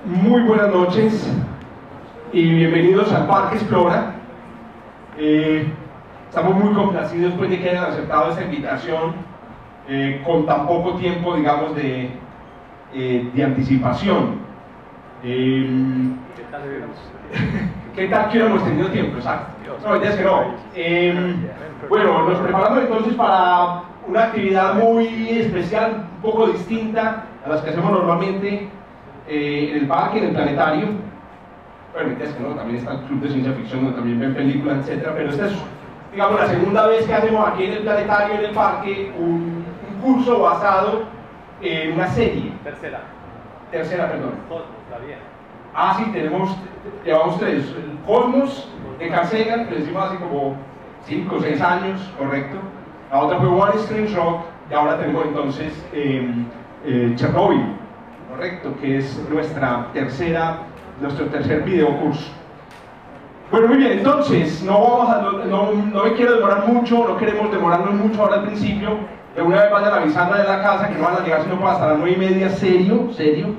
Muy buenas noches y bienvenidos al Parque Explora. Estamos muy complacidos pues, de que hayan aceptado esta invitación con tan poco tiempo, digamos, de anticipación. ¿Qué tal que no hemos tenido tiempo? Exacto. No, ya es que no. Bueno, nos preparamos entonces para una actividad muy especial, un poco distinta a las que hacemos normalmente en el parque, en el planetario. Bueno, es que no, también está el Club de Ciencia Ficción, donde también ven películas, etc. Pero esta es, digamos, la segunda vez que hacemos aquí en el planetario, en el parque, un curso basado en una serie. Tercera, perdón. Ah, sí, llevamos tres. El Cosmos de Carl Sagan, que le decimos así como 5 o 6 años, correcto. La otra fue One Strange Rock, y ahora tenemos entonces Chernobyl, correcto, que es nuestro tercer videocurso. Bueno, muy bien, entonces, no me quiero demorar mucho, no queremos demorarnos mucho ahora al principio. De una vez vayan avisando de la casa que no van a llegar sino hasta las 9:30, serio.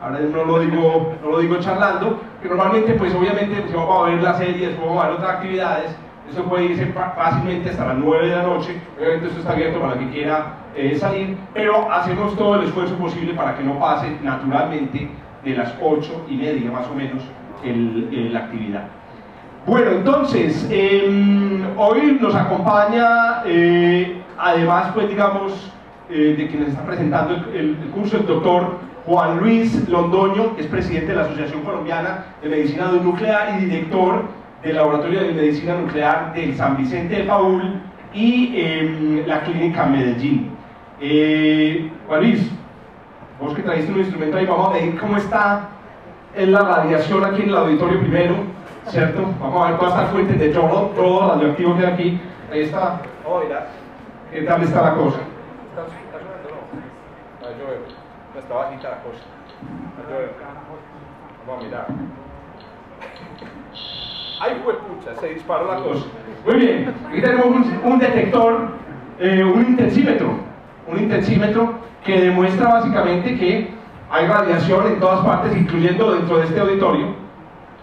Ahora no lo digo charlando, que normalmente, pues obviamente, si vamos a ver la serie, después vamos a ver otras actividades, eso puede irse fácilmente hasta las 9 de la noche, obviamente esto está abierto para el que quiera salir, pero hacemos todo el esfuerzo posible para que no pase naturalmente de las 8:30 más o menos la actividad. Bueno, entonces, hoy nos acompaña, además, pues digamos, de quien está presentando el curso, el doctor Juan Luis Londoño, que es presidente de la Asociación Colombiana de Medicina Nuclear y director del Laboratorio de Medicina Nuclear del San Vicente de Paúl y la Clínica Medellín. Juan Luis, vos que trajiste un instrumento ahí, vamos a medir cómo está la radiación aquí en el auditorio primero, ¿cierto? Vamos a ver todas estas fuentes de todo radioactivo que hay aquí. Ahí está, vamos a mirar qué tal está la cosa. ¿Está sonando o no? Yo veo. Está bajita la cosa. Vamos a mirar. ¡Ay, huepucha! Se disparó la cosa. Muy bien, aquí tenemos un detector, un intensímetro que demuestra básicamente que hay radiación en todas partes, incluyendo dentro de este auditorio.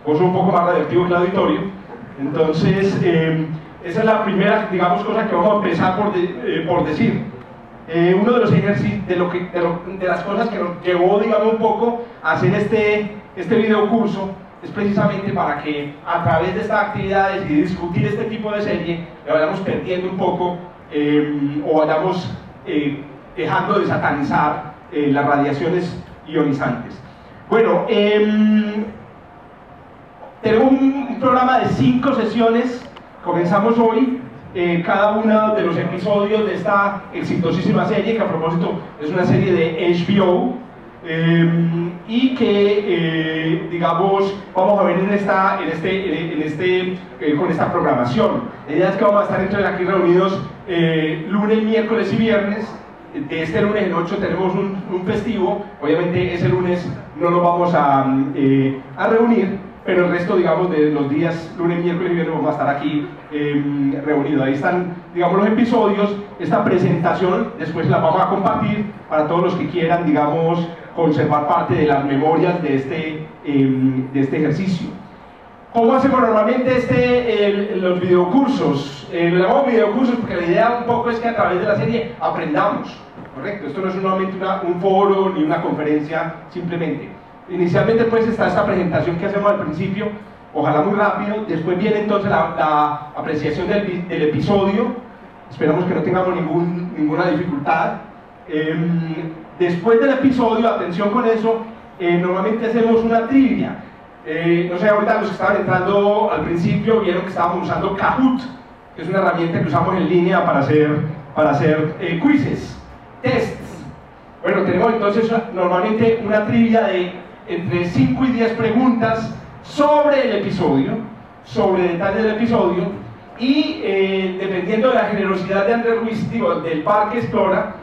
Vos un poco más radioactivo que el auditorio. Entonces, esa es la primera, digamos, cosa que vamos a empezar por decir. Uno de los ejercicios, de las cosas que nos llevó, digamos, un poco a hacer este video curso es precisamente para que a través de estas actividades y discutir este tipo de serie le vayamos perdiendo un poco o vayamos dejando de satanizar las radiaciones ionizantes. Bueno, tenemos un programa de 5 sesiones, comenzamos hoy. Cada uno de los episodios de esta exitosísima serie, que a propósito es una serie de HBO, y que, digamos, vamos a ver con esta programación. La idea es que vamos a estar entonces aquí reunidos lunes, miércoles y viernes. De este lunes en 8 tenemos un festivo, obviamente ese lunes no lo vamos a reunir, pero el resto, digamos, de los días, lunes, miércoles y viernes, vamos a estar aquí reunidos. Ahí están, digamos, los episodios, esta presentación, después la vamos a compartir para todos los que quieran, digamos, conservar parte de las memorias de este ejercicio. ¿Cómo hacemos normalmente los videocursos? Le llamamos videocursos porque la idea un poco es que a través de la serie aprendamos, ¿correcto? Esto no es solamente un foro ni una conferencia simplemente. Inicialmente pues está esta presentación que hacemos al principio, ojalá muy rápido, después viene entonces la apreciación del episodio, esperamos que no tengamos ninguna dificultad. Después del episodio, atención con eso, normalmente hacemos una trivia. No sé, ahorita los que estaban entrando al principio vieron que estábamos usando Kahoot, que es una herramienta que usamos en línea para hacer quizzes, tests. Bueno, tenemos entonces normalmente una trivia de entre 5 y 10 preguntas sobre el episodio, sobre detalles del episodio, y dependiendo de la generosidad de Andrés Ruiz, del Parque Explora,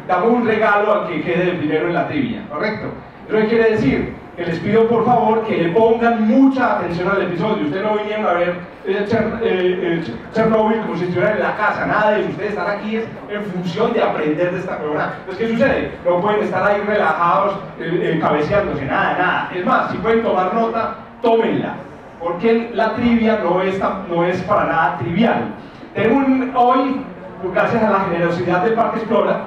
damos un regalo al que quede de primero en la trivia, ¿correcto? Eso quiere decir que les pido por favor que le pongan mucha atención al episodio. Ustedes no vinieron a ver Chernobyl como si estuvieran en la casa, nada de eso. Ustedes están aquí es en función de aprender de esta programa. Entonces, ¿qué sucede? No pueden estar ahí relajados, cabeceándose, nada. Es más, si pueden tomar nota, tómenla, porque la trivia no es para nada trivial. Tenemos hoy, gracias a la generosidad del Parque Explora,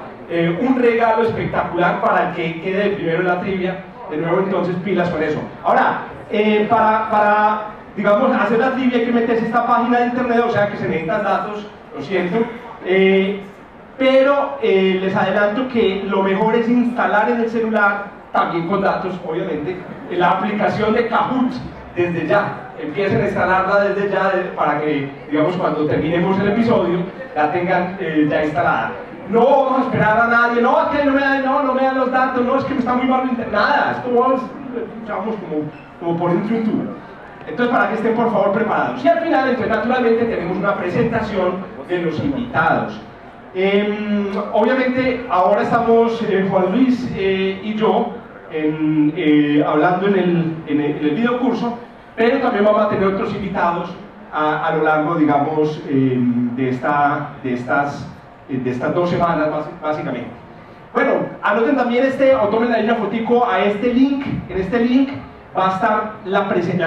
un regalo espectacular para el que quede primero en la trivia. De nuevo, entonces, pilas con eso. Ahora, para digamos, hacer la trivia hay que meterse esta página de internet, o sea que se necesitan datos, lo siento. Pero les adelanto que lo mejor es instalar en el celular, también con datos, obviamente, la aplicación de Kahoot desde ya. Empiecen a instalarla desde ya para que, digamos, cuando terminemos el episodio, la tengan ya instalada. No vamos a esperar a nadie, no, es que no me dan los datos, no, es que me está muy mal internet, nada, esto vamos como por dentro un tubo. Entonces, para que estén por favor preparados. Y al final, entonces, naturalmente, tenemos una presentación de los invitados. Obviamente, ahora estamos Juan Luis y yo hablando en el videocurso, pero también vamos a tener otros invitados a lo largo, digamos, de estas 2 semanas, básicamente. Bueno, anoten también o tomen ahí una fotico a este link. En este link va a estar las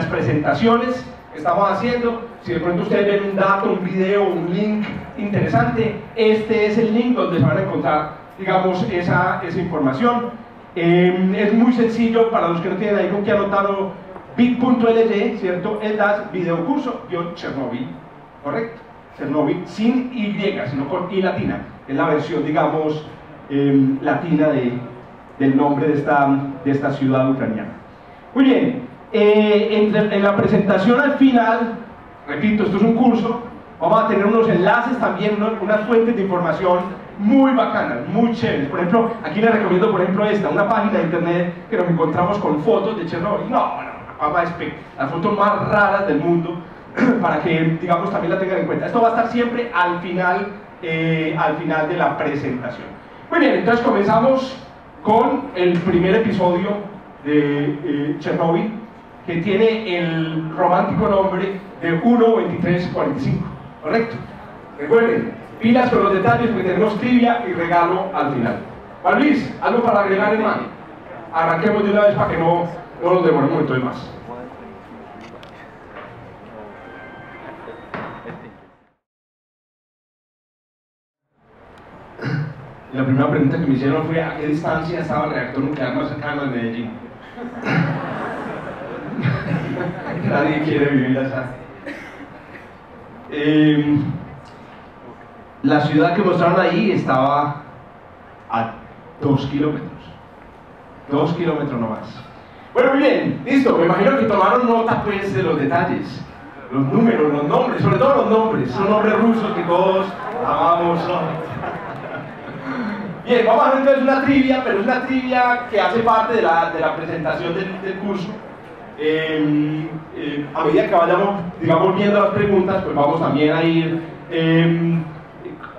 presentaciones que estamos haciendo. Si de pronto ustedes ven un dato, un video, un link interesante, este es el link donde se van a encontrar, digamos, esa información. Es muy sencillo para los que no tienen ahí con qué anotarlo. bit.ly, ¿cierto? /videocurso-Chernobyl, ¿correcto? Chernobyl sin Y, sino con I latina. Es la versión, digamos, latina del nombre de esta ciudad ucraniana. Muy bien, en la presentación al final, repito, esto es un curso, vamos a tener unos enlaces también, unas fuentes de información muy bacanas, muy chéveres. Por ejemplo, aquí les recomiendo, por ejemplo, una página de internet que nos encontramos con fotos de Chernobyl. Las fotos más raras del mundo, para que, digamos, también la tengan en cuenta. Esto va a estar siempre al final de la presentación. Muy bien, entonces comenzamos con el primer episodio de Chernobyl, que tiene el romántico nombre de 1-23-45, ¿correcto? Recuerden, pilas con los detalles porque tenemos trivia y regalo al final. Juan Luis, ¿algo para agregar, hermano? Arranquemos de una vez para que no nos demoremos entonces más. La primera pregunta que me hicieron fue ¿a qué distancia estaba el reactor nuclear más cercano de Medellín? Nadie quiere vivir allá. La ciudad que mostraron ahí estaba a 2 kilómetros. 2 kilómetros nomás. Bueno, muy bien, listo. Me imagino que tomaron nota pues de los detalles. Los números, los nombres, sobre todo los nombres. Son nombres rusos que todos amamos, ¿no? Bien, vamos a hacer entonces una trivia, pero es una trivia que hace parte de la presentación del curso. A medida que vayamos, digamos, viendo las preguntas, pues vamos también a ir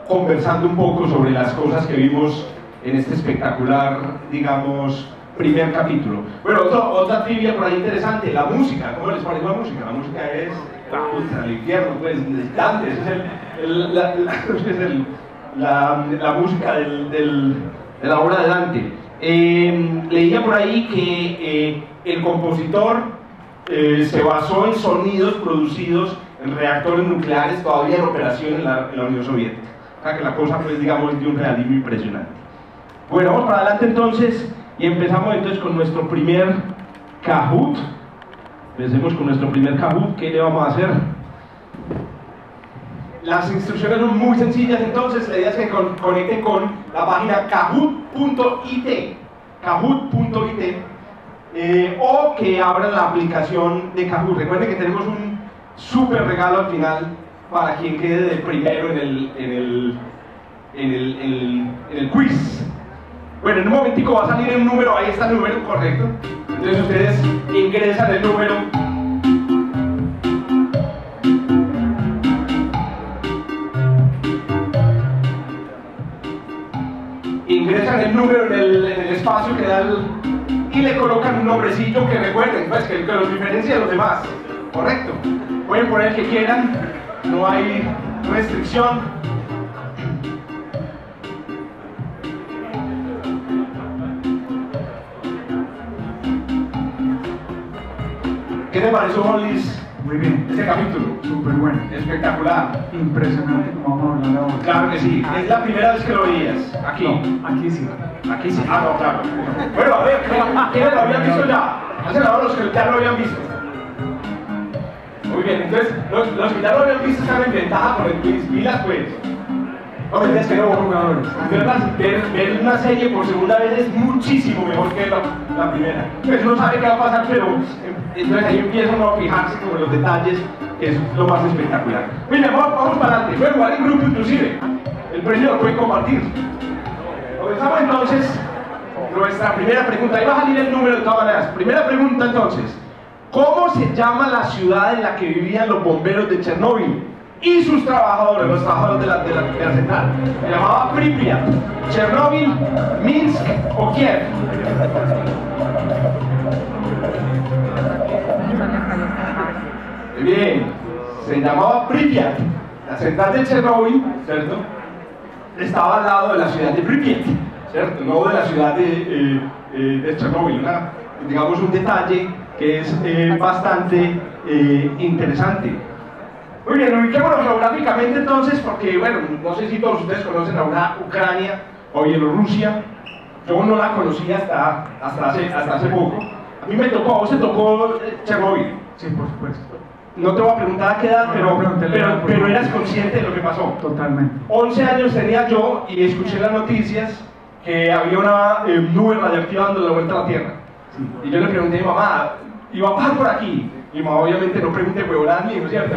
conversando un poco sobre las cosas que vimos en este espectacular, digamos, primer capítulo. Bueno, otra trivia por ahí interesante, la música. ¿Cómo les parece la música? La música es el infierno, pues, Dante, ese es la música de la obra de Dante. Leía por ahí que el compositor se basó en sonidos producidos en reactores nucleares todavía en operación en la Unión Soviética. O sea que la cosa, pues, digamos, es de un realismo impresionante. Bueno, vamos para adelante entonces y empezamos entonces con nuestro primer Kahoot. Empecemos con nuestro primer Kahoot. ¿Qué le vamos a hacer? Las instrucciones son muy sencillas, entonces la idea es que conecten con la página kahoot.it, o que abran la aplicación de Kahoot. Recuerden que tenemos un súper regalo al final para quien quede de primero en el quiz. Bueno, en un momentico va a salir un número, ahí está el número, correcto. Entonces ustedes ingresan el número. Ingresan el número en el espacio que da y le colocan un nombrecillo que recuerden, pues que los diferencia de los demás. Correcto. Pueden poner el que quieran, no hay restricción. ¿Qué te pareció, Mollis? Muy bien. Este capítulo. Súper bueno. Espectacular. Impresionante como vamos a hablar ahora. Claro que sí. Es la primera vez que lo veías. Aquí. No, aquí sí. Aquí sí. Ah, no, claro. Bueno, a ver, ¿quiénes lo habían visto ya? Hacen ahora los que ya lo habían visto. Muy bien, entonces, los que ya lo habían visto están en ventaja con el quiz. Pilas, pues. No, es que no, jugadores. Ver una serie por segunda vez es muchísimo mejor que la primera. Pues uno sabe qué va a pasar, pero entonces ahí empieza uno a fijarse como en los detalles, que es lo más espectacular. Mira, vamos para adelante. Pueden jugar en grupo inclusive. El premio lo pueden compartir. Comenzamos entonces nuestra primera pregunta. Ahí va a salir el número de todas maneras. Primera pregunta entonces. ¿Cómo se llama la ciudad en la que vivían los bomberos de Chernóbil y sus trabajadores, los trabajadores de la central? Se llamaba Pripyat, Chernóbil, Minsk o Kiev. Bien, se llamaba Pripyat. La central de Chernóbil, ¿cierto? Estaba al lado de la ciudad de Pripyat, ¿cierto? No de la ciudad de Chernóbil. Digamos un detalle que es bastante interesante. Muy bien, ubiquémonos geográficamente entonces, porque bueno, no sé si todos ustedes conocen a Ucrania o Bielorrusia. Yo no la conocía hasta hace poco. A mí me tocó, ¿a vos te tocó Chernóbil? Sí, por supuesto. No te voy a preguntar a qué edad, pero eras consciente de lo que pasó. Totalmente. 11 años tenía yo y escuché las noticias que había una nube radiactiva dando la vuelta a la Tierra. Sí. Y yo le pregunté a mi mamá, ¿iba a pasar por aquí? Y mi mamá obviamente no pregunté huevonadas ni ¿no es cierto?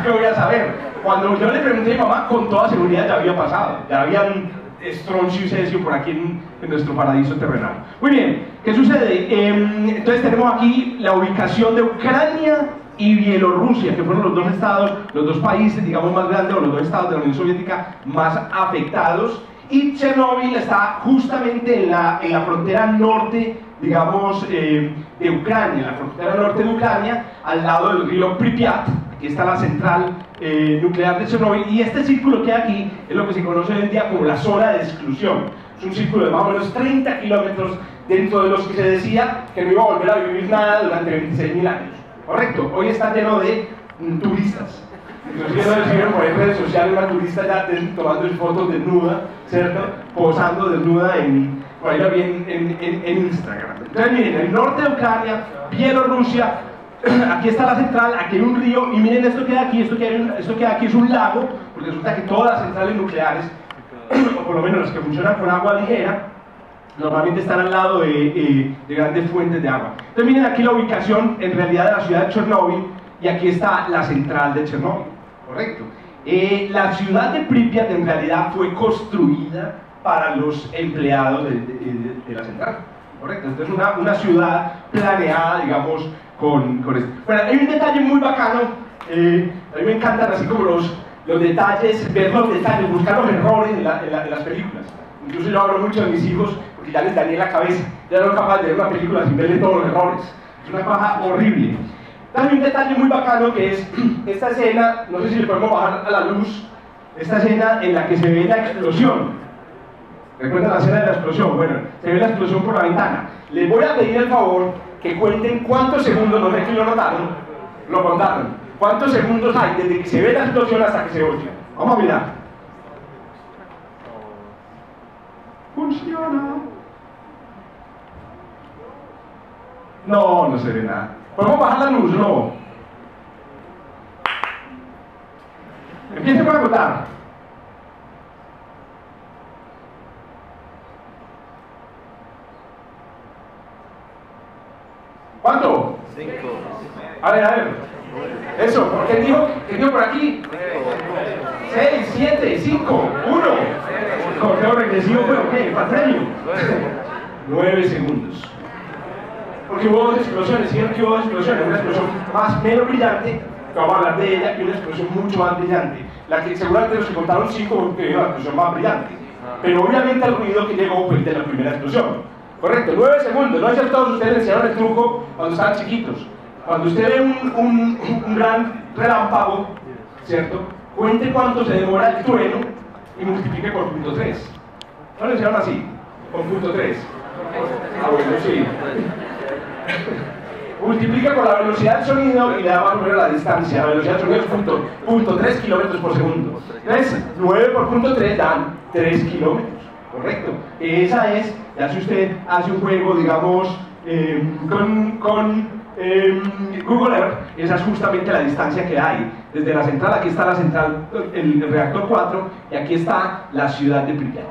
¿Qué voy a saber? Cuando yo le pregunté a mi mamá, con toda seguridad ya había pasado. Ya habían estroncio y cesio por aquí en nuestro paraíso terrenal. Muy bien, ¿qué sucede? Entonces tenemos aquí la ubicación de Ucrania y Bielorrusia, que fueron los dos estados, los dos países, digamos, más grandes, o los dos estados de la Unión Soviética más afectados. Y Chernóbil está justamente en la frontera norte, digamos, de Ucrania, en la frontera norte de Ucrania, al lado del río Pripyat. Aquí está la central nuclear de Chernóbil, y este círculo que hay aquí es lo que se conoce hoy en día como la zona de exclusión. Es un círculo de más o menos 30 kilómetros dentro de los que se decía que no iba a volver a vivir nada durante 26.000 años. Correcto, hoy está lleno de turistas. Inclusive no recibieron por redes sociales una turista ya tomando fotos desnuda, ¿cierto? Posando desnuda por ahí lo vi en Instagram. Entonces miren, el norte de Ucrania, Bielorrusia, aquí está la central, aquí hay un río, y miren esto que hay aquí, esto que hay aquí es un lago, porque resulta que todas las centrales nucleares, o por lo menos las que funcionan con agua ligera, normalmente están al lado de grandes fuentes de agua. Entonces miren aquí la ubicación en realidad de la ciudad de Chernóbil, y aquí está la central de Chernóbil, correcto. La ciudad de Pripyat en realidad fue construida para los empleados de la central, correcto. Entonces una ciudad planeada, digamos, con esto. Bueno, hay un detalle muy bacano, a mí me encantan así como los detalles, ver los detalles, buscar los errores en las películas. Incluso yo hablo mucho de mis hijos porque ya les dañé la cabeza, ya no soy capaz de ver una película sin verle todos los errores. Es una paja horrible. Hay un detalle muy bacano que es esta escena, no sé si le podemos bajar a la luz, esta escena en la que se ve la explosión. ¿Recuerdan la escena de la explosión? Bueno, se ve la explosión por la ventana. Les voy a pedir el favor que cuenten cuántos segundos, no sé si lo notaron, lo contaron. ¿Cuántos segundos hay desde que se ve la explosión hasta que se oye? Vamos a mirar. Funciona. No se ve nada. ¿Podemos bajar la luz? No. Empiecen a contar. ¿Cuánto? 5. A ver. Eso, ¿quién dijo por aquí? 6, 7, 5, 1. Corteo regresivo, pero ¿qué? ¿Para premio? 9 segundos. Porque hubo dos explosiones, ¿cierto? Que hubo dos explosiones, una explosión menos brillante, que vamos a hablar de ella, y una explosión mucho más brillante. La que seguramente los que contaron 5 que era la explosión más brillante. Pero obviamente el ruido que llegó fue el de la primera explosión. Correcto, 9 segundos. No sé si a todos ustedes les enseñaron el truco cuando estaban chiquitos. Cuando usted ve un gran relámpago, ¿cierto? Cuente cuánto se demora el trueno y multiplique por punto 3. ¿No le enseñaron así? Con punto 3. Ah, bueno, sí. Multiplica por la velocidad del sonido y le da más o menos la distancia. La velocidad del sonido es punto 3 kilómetros por segundo. Entonces, 9 por punto 3 dan 3 kilómetros. Correcto. Esa es, ya si usted hace un juego, digamos, con Google Earth, esa es justamente la distancia que hay. Desde la central, aquí está la central, el reactor 4, y aquí está la ciudad de Pripyat.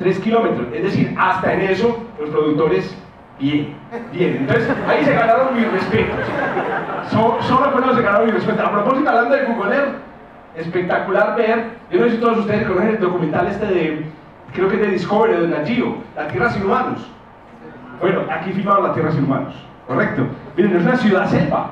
3 kilómetros. Es decir, hasta en eso, los productores, bien. Entonces, ahí se ganaron mis respetos. Solo con eso se ganaron mis respetos. A propósito, hablando de Google Earth, espectacular ver, yo no sé si todos ustedes conocen el documental creo que es de Discovery, de Nat Geo, La Tierra sin humanos. Bueno, aquí filmaron La Tierra sin humanos, correcto. Miren, es una ciudad selva,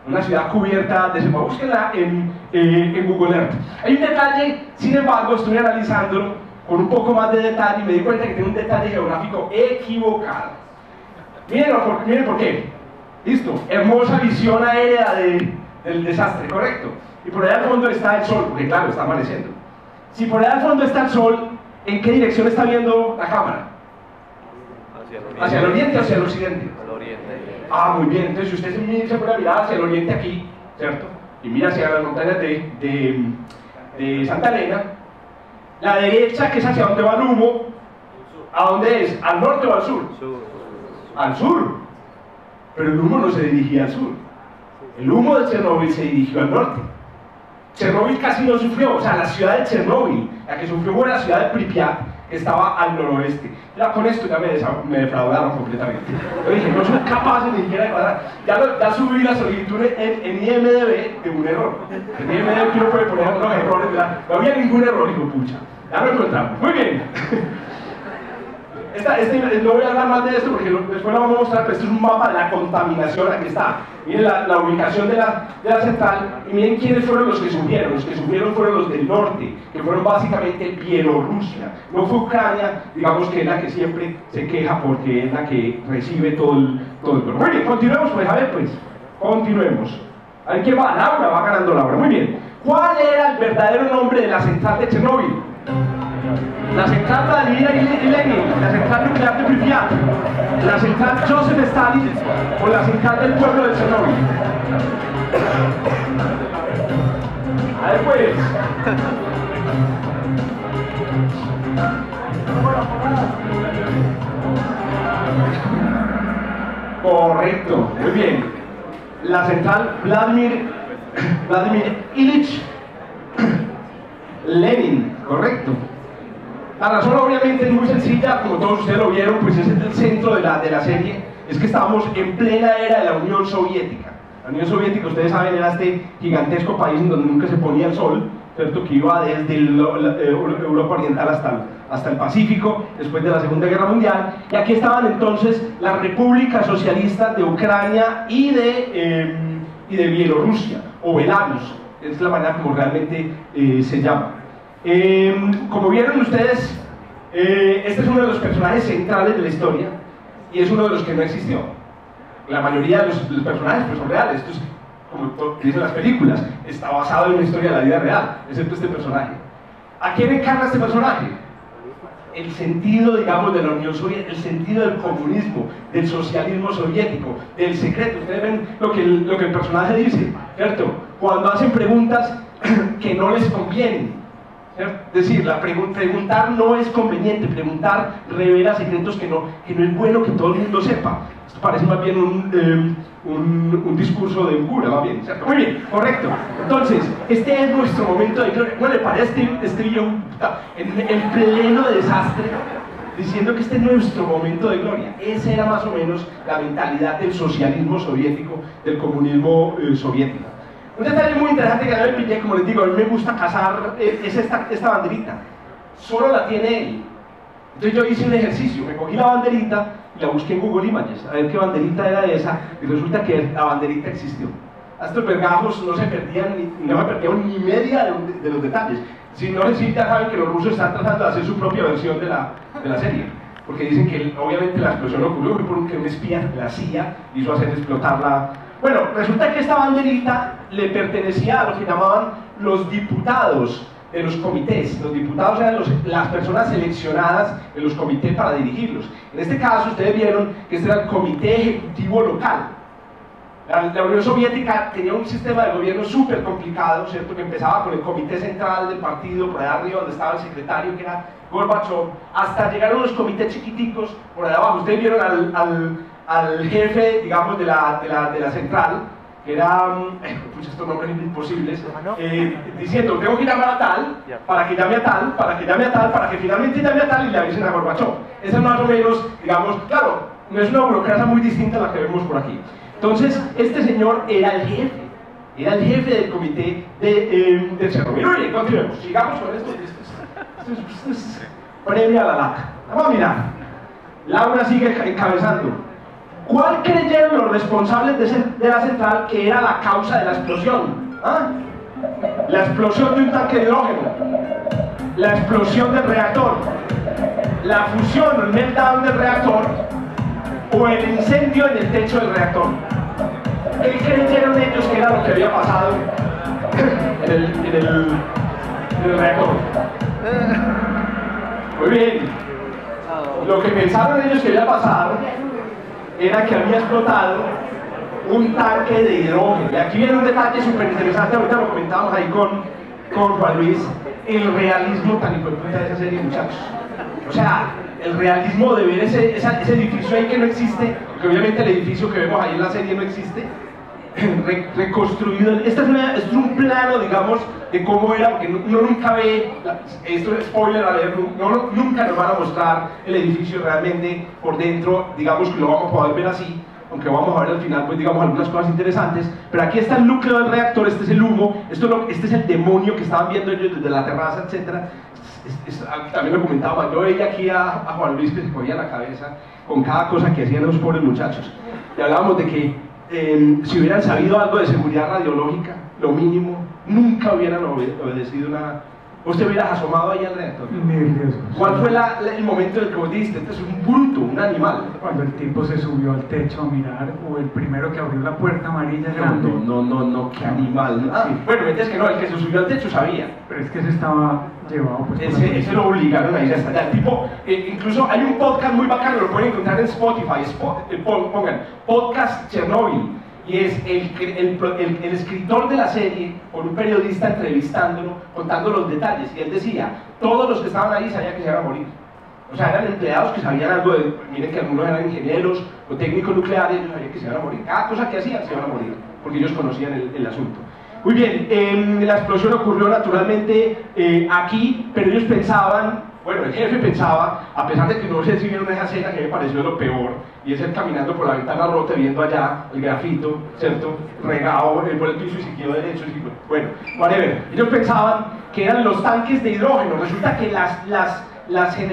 una ciudad cubierta de selva. Búsquenla en Google Earth. Hay un detalle, sin embargo, estuve analizándolo con un poco más de detalle y me di cuenta que tiene un detalle geográfico equivocado. Miren por qué. Listo, hermosa visión aérea del desastre, correcto. Y por allá al fondo está el sol, porque claro, está amaneciendo. Si por allá al fondo está el sol, ¿en qué dirección está viendo la cámara? ¿Hacia el oriente o hacia el occidente? Al oriente. Ah, muy bien. Entonces, si usted se puede mirar hacia el oriente aquí, ¿cierto? Y mira hacia las montañas de Santa Elena, la derecha, que es hacia donde va el humo, ¿a dónde es? ¿Al norte o al sur? Al sur. Pero el humo no se dirigía al sur. El humo de Chernóbil se dirigió al norte. Chernóbil casi no sufrió, o sea, la ciudad de Chernóbil, la que sufrió fue la ciudad de Pripyat, que estaba al noroeste. Ya con esto ya me defraudaron completamente. Yo dije, no son capaces ni siquiera de cuadrar. Ya subí la solicitud en IMDb de un error. En IMDb uno puede poner otros errores, ¿verdad? No había ningún error, digo, pucha. Ya lo encontramos. Muy bien. No voy a hablar más de esto porque después lo vamos a mostrar, pero esto es un mapa de la contaminación. Aquí está. Miren la ubicación de la central y miren quiénes fueron los que sufrieron. Los que sufrieron fueron los del norte, que fueron básicamente Bielorrusia. No fue Ucrania, digamos que es la que siempre se queja porque es la que recibe todo el Muy bien, continuemos pues, a ver pues. Continuemos. A ver quién va. Laura, va ganando Laura. Muy bien. ¿Cuál era el verdadero nombre de la central de Chernóbil? La central Vladimir Lenin, la central nuclear de Pripyat, la central Joseph Stalin o la central del pueblo de Chernóbil. A ver pues. Correcto, muy bien. La central Vladimir Ilich Lenin, correcto. La razón obviamente es muy sencilla, como todos ustedes lo vieron, pues ese es el centro de la serie, es que estábamos en plena era de la Unión Soviética. La Unión Soviética, ustedes saben, era este gigantesco país en donde nunca se ponía el sol, ¿cierto? Que iba desde Europa Oriental hasta el Pacífico, después de la Segunda Guerra Mundial, y aquí estaban entonces las repúblicas socialistas de Ucrania y de Bielorrusia, o Belarus, es la manera como realmente se llama. Como vieron ustedes, este es uno de los personajes centrales de la historia y es uno de los que no existió. La mayoría de los personajes pues, son reales. Esto es, como dicen las películas, está basado en una historia de la vida real, excepto este personaje. ¿A quién encarna este personaje? El sentido, digamos, de la Unión Soviética, el sentido del comunismo, del socialismo soviético, del secreto. Ustedes ven lo que el personaje dice, ¿cierto? Cuando hacen preguntas que no les convienen. Es decir, preguntar no es conveniente, preguntar revela secretos que no es bueno que todo el mundo sepa. Esto parece más bien un discurso de un cura, va bien, ¿cierto? Muy bien, correcto. Entonces, este es nuestro momento de gloria. ¿Cómo le parece este video en pleno desastre? Diciendo que este es nuestro momento de gloria. Esa era más o menos la mentalidad del socialismo soviético, del comunismo soviético. Un detalle muy interesante que a mí me pillé, como les digo, a mí me gusta cazar, es esta banderita. Solo la tiene él. Entonces yo hice un ejercicio, me cogí la banderita y la busqué en Google Images, a ver qué banderita era esa, y resulta que la banderita existió. A estos vergajos no se perdían ni media de los detalles. Si no sé si ya saben que los rusos están tratando de hacer su propia versión de la serie. porque dicen que obviamente la explosión ocurrió porque un espía de la CIA hizo hacer explotarla. Bueno, resulta que esta banderita le pertenecía a lo que llamaban los diputados de los comités. Los diputados eran las personas seleccionadas en los comités para dirigirlos. En este caso, ustedes vieron que este era el comité ejecutivo local. La Unión Soviética tenía un sistema de gobierno súper complicado, ¿cierto? Que empezaba con el comité central del partido, por allá arriba donde estaba el secretario, que era Gorbachev, hasta llegaron los comités chiquiticos por allá abajo. Ustedes vieron al jefe, digamos, de la central, que era, estos nombres imposibles, diciendo, tengo que llamar a tal, para que llame a tal, para que llame a tal, para que finalmente llame a tal y le avisen a Gorbachev. Esa es más o menos, digamos, claro, no es una burocracia muy distinta a la que vemos por aquí. Entonces, este señor era el jefe del comité de Chernobyl. Oye, continuemos, sigamos con esto. Esto es previa a la lata. Vamos a mirar. Laura sigue encabezando. ¿Cuál creyeron los responsables de la central que era la causa de la explosión? ¿Ah? La explosión de un tanque de hidrógeno, la explosión del reactor, la fusión o el meltdown del reactor, o el incendio en el techo del reactor. ¿Qué creyeron ellos que era lo que había pasado en el reactor? Muy bien. Lo que pensaron ellos que había pasado era que había explotado un tanque de hidrógeno. Y aquí viene un detalle súper interesante, ahorita lo comentábamos ahí con Juan Luis, el realismo tan importante de esa serie, muchachos. O sea, el realismo de ver ese edificio ahí que no existe, que obviamente el edificio que vemos ahí en la serie no existe, reconstruido. Este es un plano, digamos, de cómo era, porque uno nunca ve, esto es spoiler alert, nunca nos van a mostrar el edificio realmente por dentro, digamos que lo vamos a poder ver así, aunque vamos a ver al final, pues digamos, algunas cosas interesantes. Pero aquí está el núcleo del reactor, este es el humo, este es el demonio que estaban viendo ellos desde la terraza, etc. También lo comentaba, yo veía aquí a Juan Luis que se cogía la cabeza con cada cosa que hacían los pobres muchachos. Y hablábamos de que si hubieran sabido algo de seguridad radiológica, lo mínimo, nunca hubieran obedecido nada. ¿Usted hubiera asomado ahí al reactor? ¿Cuál fue el momento en el que vos dijiste, este es un bruto, un animal? Cuando el tipo se subió al techo a mirar, o el primero que abrió la puerta amarilla grande. No, qué animal. Sí. Bueno, es que no, el que se subió al techo sabía. Pero es que ese estaba llevado pues, ese lo obligaron a ir hasta allá. El tipo, incluso hay un podcast muy bacano, lo pueden encontrar en Spotify, pongan Podcast Chernobyl. Y es el escritor de la serie, por un periodista entrevistándolo, contando los detalles, y él decía, todos los que estaban ahí sabían que se iban a morir. O sea, eran empleados que sabían algo de, miren que algunos eran ingenieros o técnicos nucleares, ellos sabían que se iban a morir. Cada cosa que hacían se iban a morir, porque ellos conocían el asunto. Muy bien, la explosión ocurrió naturalmente aquí, pero ellos pensaban, bueno, el jefe pensaba, a pesar de que no sé si vieron esa escena que me pareció lo peor, y es él caminando por la ventana rota viendo allá el grafito, ¿cierto? Regado por el piso y siguió derecho, y bueno, whatever. Ellos pensaban que eran los tanques de hidrógeno. Resulta que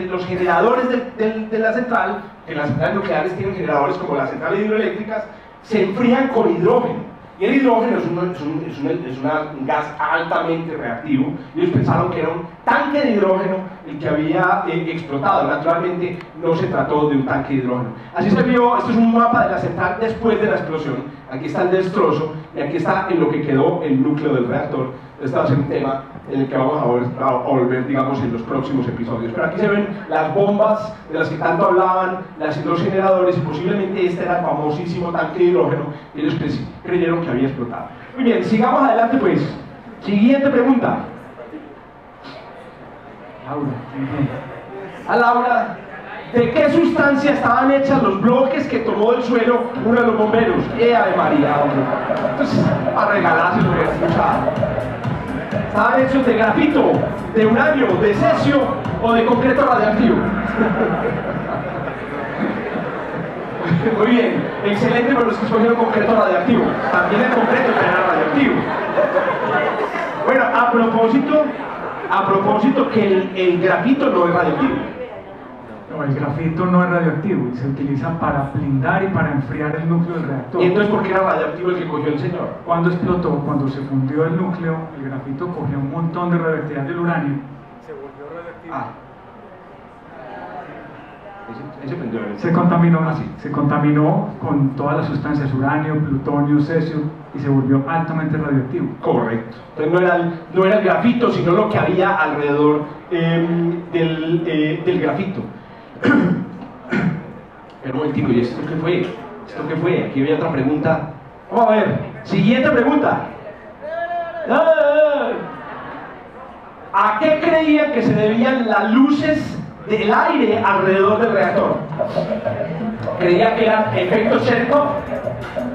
los generadores de la central, que las centrales nucleares tienen generadores como las centrales hidroeléctricas, se enfrían con hidrógeno. Y el hidrógeno es un gas altamente reactivo, y ellos pensaron que era un tanque de hidrógeno el que había explotado. Naturalmente no se trató de un tanque de hidrógeno. Así se vio, esto es un mapa de la central después de la explosión. Aquí está el destrozo, y aquí está en lo que quedó el núcleo del reactor. Este va a ser un tema en el que vamos a volver, digamos, en los próximos episodios. Pero aquí se ven las bombas de las que tanto hablaban, los generadores, y posiblemente este era el famosísimo tanque de hidrógeno que ellos creyeron que había explotado. Muy bien, sigamos adelante pues. Siguiente pregunta. Laura. A Laura, ¿de qué sustancia estaban hechas los bloques que tomó del suelo uno de los bomberos? ¡Ave María, hombre! Entonces, a regalárselo que estaban hechos de grafito, de uranio, de cesio o de concreto radioactivo. Muy bien, excelente por los que escogieron concreto radioactivo. También el concreto era radioactivo. Bueno, a propósito que el grafito no es radioactivo. No, el grafito no es radioactivo y se utiliza para blindar y para enfriar el núcleo del reactor. ¿Y entonces por qué era radioactivo el que cogió el señor? Cuando explotó, cuando se fundió el núcleo, el grafito cogió un montón de radioactividad del uranio. Se volvió radioactivo. Ahí se prendió. Se contaminó, Ah, sí. se contaminó con todas las sustancias, uranio, plutonio, cesio, y se volvió altamente radioactivo. Correcto. Entonces no era el grafito, sino lo que había alrededor del grafito. Pero un momentico, ¿y esto qué fue? ¿Esto qué fue? Aquí había otra pregunta. Vamos a ver. Siguiente pregunta. ¿A qué creían que se debían las luces del aire alrededor del reactor? ¿Creía que eran efectos Cherenkov?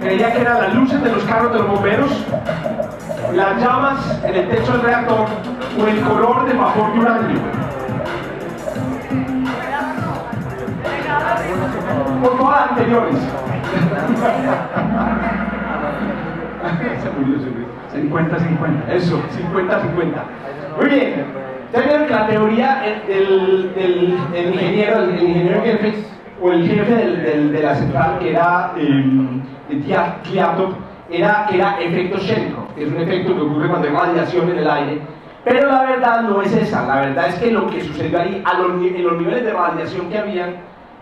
¿Creía que eran las luces de los carros de los bomberos? ¿Las llamas en el techo del reactor? ¿O el color del vapor de uranio? O todas las anteriores. Se murió, se murió. 50-50. Eso, 50-50. Muy bien. Ustedes vieron que la teoría del ingeniero jefe, o el jefe de la central, que era Dyatlov, era efecto Cherenkov, que es un efecto que ocurre cuando hay radiación en el aire. Pero la verdad no es esa. La verdad es que lo que sucedió ahí, en los niveles de radiación que habían,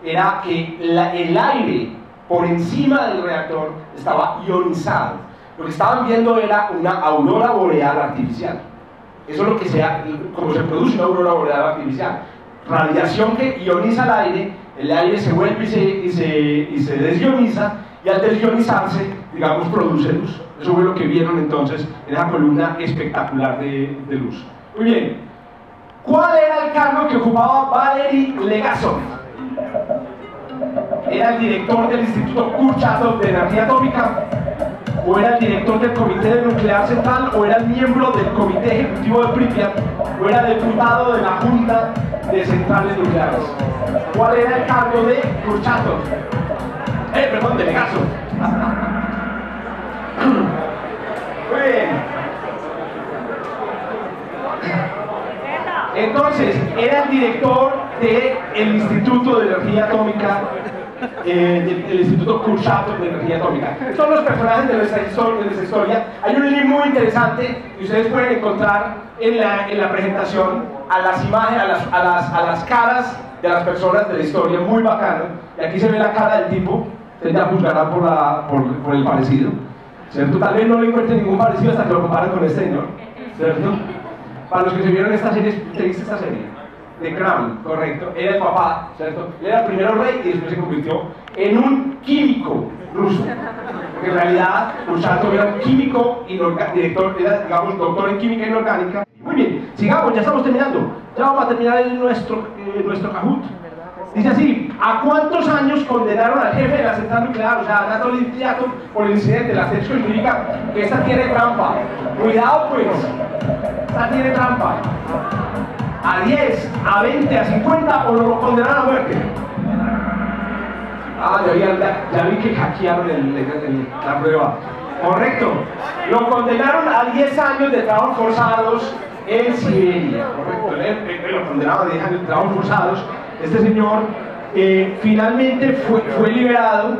era que el aire por encima del reactor estaba ionizado. Lo que estaban viendo era una aurora boreal artificial. Eso es lo que como se produce una aurora boreal artificial. Radiación que ioniza el aire se vuelve y se desioniza, y al desionizarse, digamos, produce luz. Eso fue lo que vieron entonces en esa columna espectacular de luz. Muy bien. ¿Cuál era el cargo que ocupaba Valery Legasov? ¿Era el director del Instituto Kurchatov de Energía Atómica? ¿O era el director del Comité Nuclear Central? ¿O era el miembro del Comité Ejecutivo de Pripyat? ¿O era diputado de la Junta de Centrales Nucleares? ¿Cuál era el cargo de Kurchatov? Perdón, de Legasov. Muy bien. Entonces, era el director del Instituto de Energía Atómica, del Instituto Kurchatov de Energía Atómica. Son los personajes de nuestra historia. Hay un link muy interesante que ustedes pueden encontrar en la presentación a las imágenes, a las caras de las personas de la historia, muy bacano. Y aquí se ve la cara del tipo, ustedes ya juzgarán por el parecido, ¿cierto? Tal vez no le encuentren ningún parecido hasta que lo comparan con este señor, ¿cierto? Para los que se vieron esta serie, ¿te viste esta serie? The Crown, correcto. Era el papá, ¿cierto? Él era primero rey y después se convirtió en un químico ruso. Porque en realidad, Kurchatov era un químico director, era, digamos, doctor en química inorgánica. Muy bien, sigamos, ya estamos terminando. Ya vamos a terminar nuestro Kahoot. Dice así: ¿a cuántos años condenaron al jefe de la central nuclear, o sea, a Anatoly Dyatlov, por el incidente? La ascensión significa que esta tiene trampa. Cuidado pues, esta tiene trampa. ¿A 10, a 20, a 50 o lo condenaron a muerte? Ah, ya vi que hackearon la prueba. Correcto. Lo condenaron a 10 años de trabajos forzados en Siberia. Correcto. Lo condenaron a 10 años de trabajos forzados. Este señor finalmente fue liberado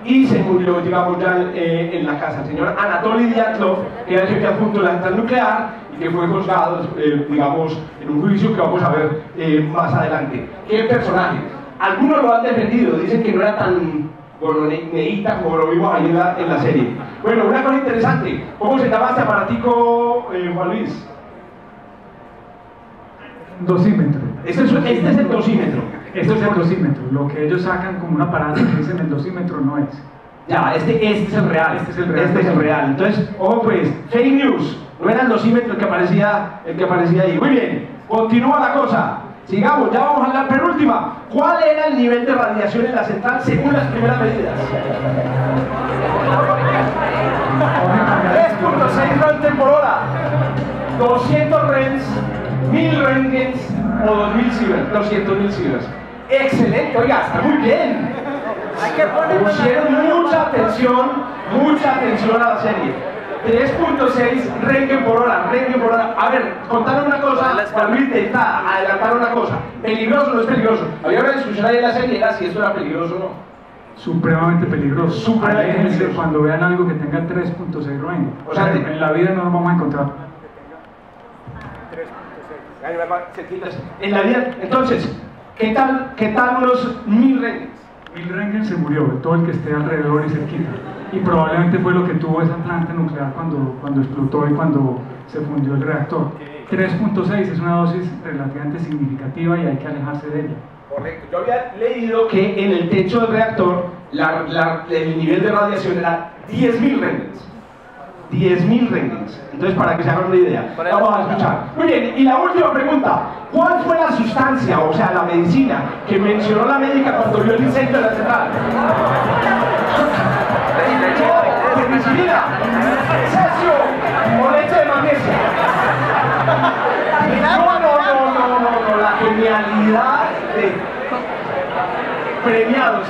y se murió, digamos, ya en la casa. El señor Anatoly Dyatlov, que era el jefe adjunto de la central nuclear y que fue juzgado, digamos, en un juicio que vamos a ver más adelante. ¿Qué personaje? Algunos lo han defendido, dicen que no era tan neita como lo vimos ahí en la serie. Bueno, una cosa interesante, ¿cómo se llama este aparatico, Juan Luis? Dosímetro. Este es el dosímetro. Este es el dosímetro. Lo que ellos sacan como un aparato que dicen el dosímetro no es. Ya, este es el real. Este es el real. Este es el real. Entonces, ojo pues, fake news. No era el dosímetro el que aparecía ahí. Muy bien, continúa la cosa. Sigamos, ya vamos a la penúltima. ¿Cuál era el nivel de radiación en la central según las primeras medidas? 3.6 Röntgen por hora, 200 Rens, 1000 Röntgens o 2000 Sievers, 200.000 Sievers. Excelente, oiga, está muy bien. Pusieron mucha atención a la serie. 3.6 Röntgen por hora. A ver, contaron una cosa, Juan Luis, adelantaron una cosa. ¿Peligroso o no es peligroso? Había una discusión ahí en la serie, era si esto era peligroso o no. Supremamente peligroso. Aléjense cuando vean algo que tenga 3.6 Röntgen. O sea, en la vida no nos vamos a encontrar. 3.6. En la vida, entonces, ¿Qué tal unos 1000 Rengens? 1000 Rengens se murió, todo el que esté alrededor y cerquita. Y probablemente fue lo que tuvo esa planta nuclear cuando explotó y cuando se fundió el reactor. 3.6 es una dosis relativamente significativa y hay que alejarse de ella. Correcto. Yo había leído que en el techo del reactor el nivel de radiación era 10.000 Rengens. 10.000 Rengens. Entonces, para que se hagan una idea, vamos a escuchar. Muy bien, y la última pregunta: ¿cuál fue la sustancia, o sea, la medicina, que mencionó la médica cuando vio el incendio de la central? Penicilina, cesio o leche de magnesio. No, la genialidad de premiados.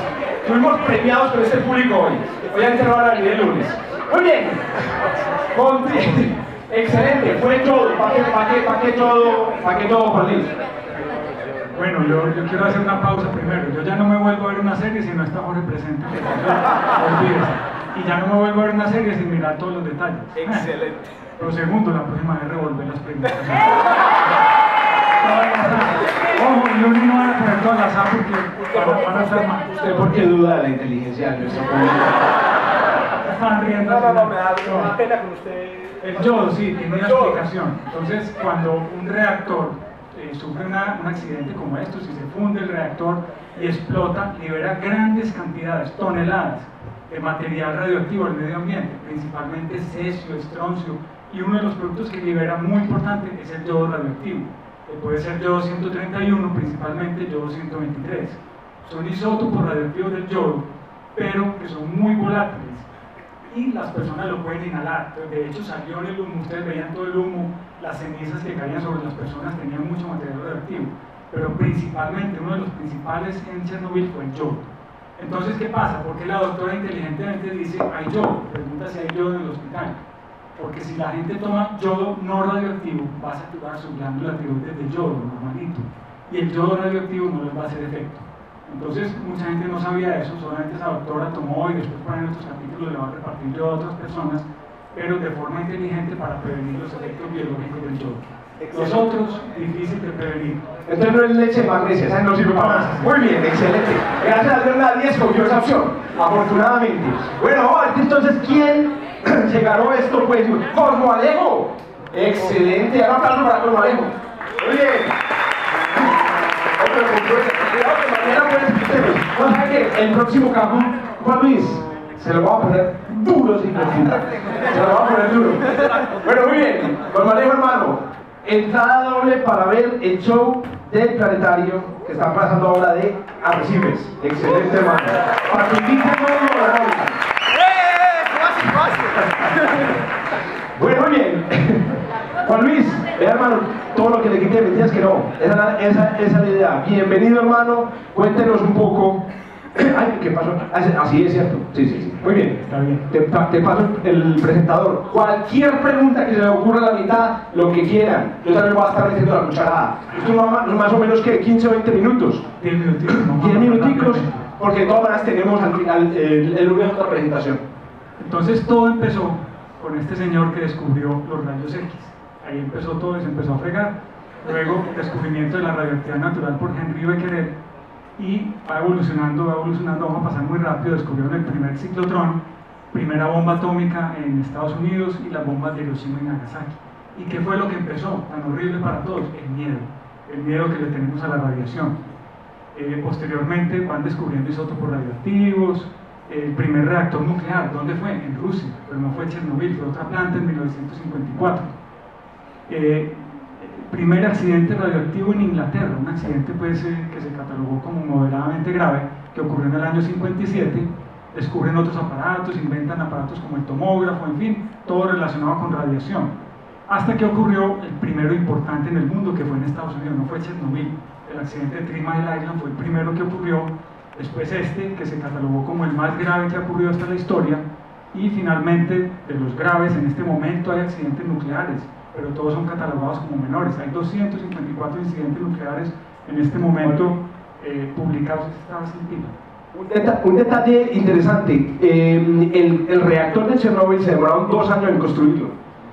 Fuimos premiados con este público hoy. Hoy han cerrado la vida el lunes. Muy bien. Excelente, fue todo. ¿Para qué todo, Juan Luis? Bueno, yo quiero hacer una pausa primero. Yo ya no me vuelvo a ver una serie si no está Jorge presente. Olvídese. Y ya no me vuelvo a ver una serie sin mirar todos los detalles. Excelente. Lo segundo, la próxima vez revolver las preguntas. Ojo, y uno no van a poner todas las A porque van a estar mal. ¿Usted por qué duda de la inteligencia de nuestro público? Estaban riendo. No, me da pena con usted. El yodo, sí, tiene una explicación. Entonces, cuando un reactor sufre un accidente como esto, si se funde el reactor y explota, libera grandes cantidades, toneladas de material radioactivo al medio ambiente, principalmente cesio, estroncio, y uno de los productos que libera muy importante es el yodo radioactivo, que puede ser yodo 131, principalmente yodo 123. Son isótopos radioactivos del yodo, pero que son muy volátiles y las personas lo pueden inhalar. De hecho, salió en el humo, ustedes veían todo el humo, las cenizas que caían sobre las personas tenían mucho material radioactivo, pero principalmente uno de los principales en Chernobyl fue el yodo. Entonces, ¿qué pasa? Porque la doctora inteligentemente dice, hay yodo, pregunta si hay yodo en el hospital. Porque si la gente toma yodo no radioactivo, va a saturar su glándula tiroides de yodo normalito, y el yodo radioactivo no les va a hacer efecto. Entonces, mucha gente no sabía eso, solamente esa doctora tomó y después para en otros capítulos le va a repartir yodo a otras personas, pero de forma inteligente para prevenir los efectos biológicos del yodo. Los otros, difícil de prevenir. Entonces no es leche de magnesia, esa no sirve para nada. Muy bien, excelente. Gracias a Dios nadie escogió esa opción, afortunadamente. Bueno, entonces, ¿quién se ganó esto? Pues, Cosmo Alejo. Excelente, ahora aplauso para Cosmo Alejo. Muy bien. Cuidado que mañana pueden explicarnos. No saben que el próximo campo, Juan Luis, se lo va a poner duro sin mentira. Se lo va a poner duro. Bueno, muy bien. Cosmo Alejo, hermano. Entrada doble para ver el show del planetario que está pasando ahora de Arrecifes. Excelente, hermano. Para que inviten a todos los hermanos. Bueno, muy bien. Juan Luis, vea, hermano, todo lo que le quité, mentiras que no. Esa es la idea. Bienvenido, hermano. Cuéntenos un poco. Ay, ¿qué pasó? Así es cierto. Sí. Muy bien. Está bien. Te paso el presentador. Cualquier pregunta que se le ocurra a la mitad, lo que quieran. Yo también voy a estar metiendo la cucharada. Esto más o menos que 15 o 20 minutos. 10 minuticos. 10 minuticos, porque de todas maneras tenemos al final el lunes otra presentación. Entonces todo empezó con este señor que descubrió los rayos X. Ahí empezó todo y se empezó a fregar. Luego, descubrimiento de la radioactividad natural por Henry Becquerel. Y va evolucionando, vamos a pasar muy rápido. Descubrieron el primer ciclotrón, primera bomba atómica en Estados Unidos y las bombas de Hiroshima y Nagasaki. ¿Y qué fue lo que empezó tan horrible para todos? El miedo que le tenemos a la radiación. Posteriormente van descubriendo isótopos radioactivos. El primer reactor nuclear, ¿dónde fue? En Rusia, pero no fue Chernobyl, fue otra planta en 1954. Primer accidente radioactivo en Inglaterra, un accidente pues, que se catalogó como moderadamente grave, que ocurrió en el año 57. Descubren otros aparatos, inventan aparatos como el tomógrafo, en fin, todo relacionado con radiación. Hasta que ocurrió el primero importante en el mundo, que fue en Estados Unidos, no fue Chernobyl. El accidente de 3 Mile Island fue el primero que ocurrió, después que se catalogó como el más grave que ha ocurrido hasta la historia, y finalmente, de los graves, en este momento hay accidentes nucleares, pero todos son catalogados como menores. Hay 254 incidentes nucleares en este momento publicados. Un detalle interesante, el reactor de Chernobyl se demoraron 2 años en construirlo,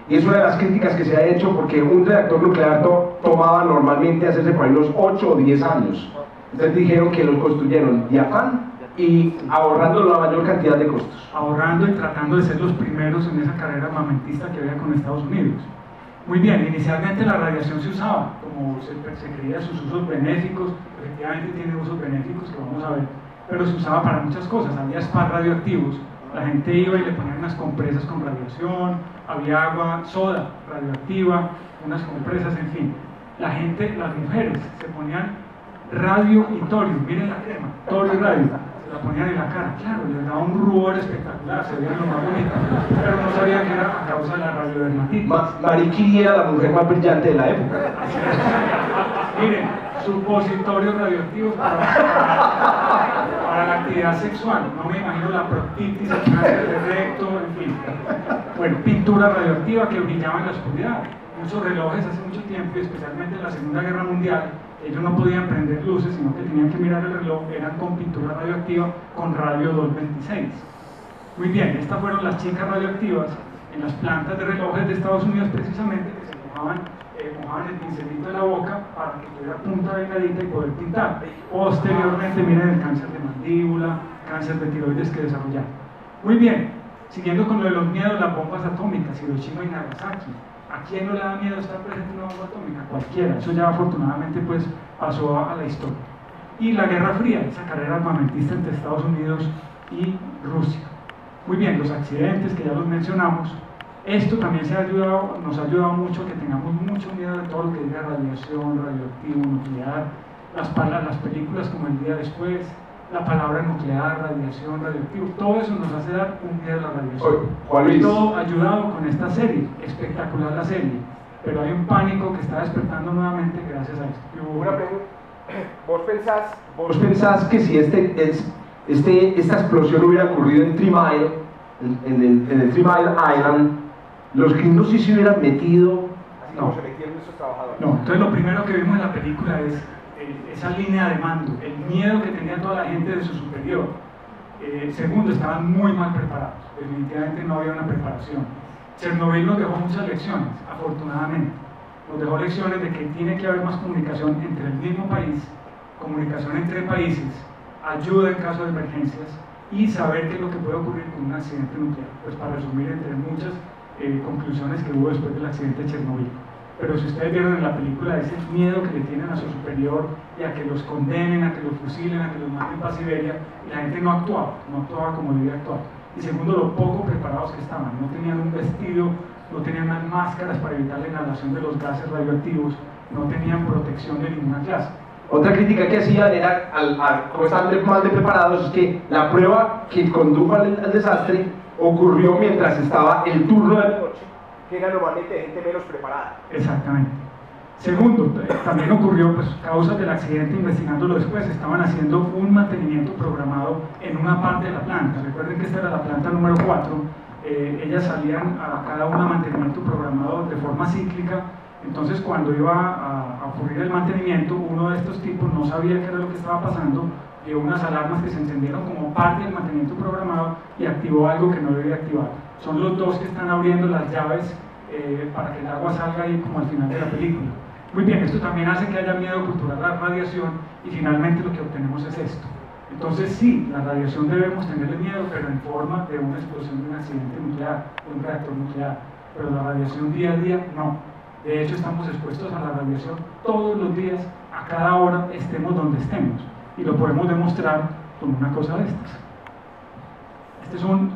y es una de las críticas que se ha hecho, porque un reactor nuclear tomaba normalmente hacerse por ahí unos 8 o 10 años. Entonces dijeron que lo construyeron de afán y ahorrando la mayor cantidad de costos. Ahorrando y tratando de ser los primeros en esa carrera armamentista que había con Estados Unidos. Muy bien, inicialmente la radiación se usaba, como se creía, sus usos benéficos, efectivamente tiene usos benéficos que vamos a ver, pero se usaba para muchas cosas. Había spas radioactivos, la gente iba y le ponían unas compresas con radiación, había agua, soda radioactiva, unas compresas, en fin. La gente, las mujeres, se ponían radio y torio, miren la crema, torio y radio, se la ponían en la cara, claro, les daba un rubor espectacular, se veían lo más bonito, pero no sabían que era a causa de la radiodermatitis. Marie Curie era la mujer más brillante de la época. Miren, supositorios radioactivos para la actividad sexual, no me imagino la proctitis, el cáncer de recto, en fin. Bueno, pintura radioactiva que brillaba en la oscuridad. Muchos relojes hace mucho tiempo, y especialmente en la Segunda Guerra Mundial, ellos no podían prender luces, sino que tenían que mirar el reloj, eran con pintura radioactiva, con radio 226. Muy bien, estas fueron las chicas radioactivas en las plantas de relojes de Estados Unidos, precisamente, que se mojaban el pincelito de la boca para que tuviera punta delgadita y poder pintar. Posteriormente, miren el cáncer de mandíbula, cáncer de tiroides que desarrollaron. Muy bien, siguiendo con lo de los miedos, las bombas atómicas, Hiroshima y Nagasaki. ¿A quién no le da miedo estar presente en una bomba atómica? Cualquiera. Eso ya afortunadamente pues pasó a la historia. Y la Guerra Fría, esa carrera armamentista entre Estados Unidos y Rusia. Muy bien, los accidentes que ya los mencionamos. Esto también nos ha ayudado mucho a que tengamos mucho miedo de todo lo que diga radiación, radioactivo, nuclear, las películas como El Día Después, la palabra nuclear, radiación, radioactivo, todo eso nos hace dar un miedo a la radiación. Juan Luis. Y todo ayudado con esta serie, espectacular la serie, pero hay un pánico que está despertando nuevamente gracias a esto. Una pregunta, ¿Vos pensás que si esta explosión hubiera ocurrido en Three Mile, en el Three Mile Island, los gringos sí se hubieran metido? así como se metieron nuestros trabajadores? No, entonces lo primero que vimos en la película es esa línea de mando, el miedo que tenía toda la gente de su superior. Segundo, estaban muy mal preparados, definitivamente no había una preparación. Chernobyl nos dejó muchas lecciones, afortunadamente. Nos dejó lecciones de que tiene que haber más comunicación entre el mismo país, comunicación entre países, ayuda en caso de emergencias y saber qué es lo que puede ocurrir con un accidente nuclear. Pues para resumir, entre muchas conclusiones que hubo después del accidente de Chernobyl. Pero si ustedes vieron en la película ese miedo que le tienen a su superior y a que los condenen, a que los fusilen, a que los manden para Siberia, y la gente no actuaba como debía actuar. Y segundo, lo poco preparados que estaban, no tenían un vestido, no tenían unas máscaras para evitar la inhalación de los gases radioactivos, no tenían protección de ninguna clase. Otra crítica que hacían era, como estaban mal de preparados, es que la prueba que condujo al desastre ocurrió mientras estaba el turno de la noche, que era normalmente de gente menos preparada. Exactamente. Segundo, también ocurrió, pues, causas del accidente, investigándolo después, estaban haciendo un mantenimiento programado en una parte de la planta. Recuerden que esta era la planta número 4, ellas salían a cada una mantenimiento programado de forma cíclica. Entonces, cuando iba a ocurrir el mantenimiento, uno de estos tipos no sabía qué era lo que estaba pasando, dio unas alarmas que se encendieron como parte del mantenimiento programado y activó algo que no debía activar. Son los dos que están abriendo las llaves para que el agua salga ahí como al final de la película. Muy bien, esto también hace que haya miedo cultural a la radiación y finalmente lo que obtenemos es esto. Entonces sí, la radiación debemos tenerle miedo, pero en forma de una explosión de un accidente nuclear, de un reactor nuclear. Pero la radiación día a día, no. De hecho, estamos expuestos a la radiación todos los días, a cada hora, estemos donde estemos. Y lo podemos demostrar con una cosa de estas. Este es un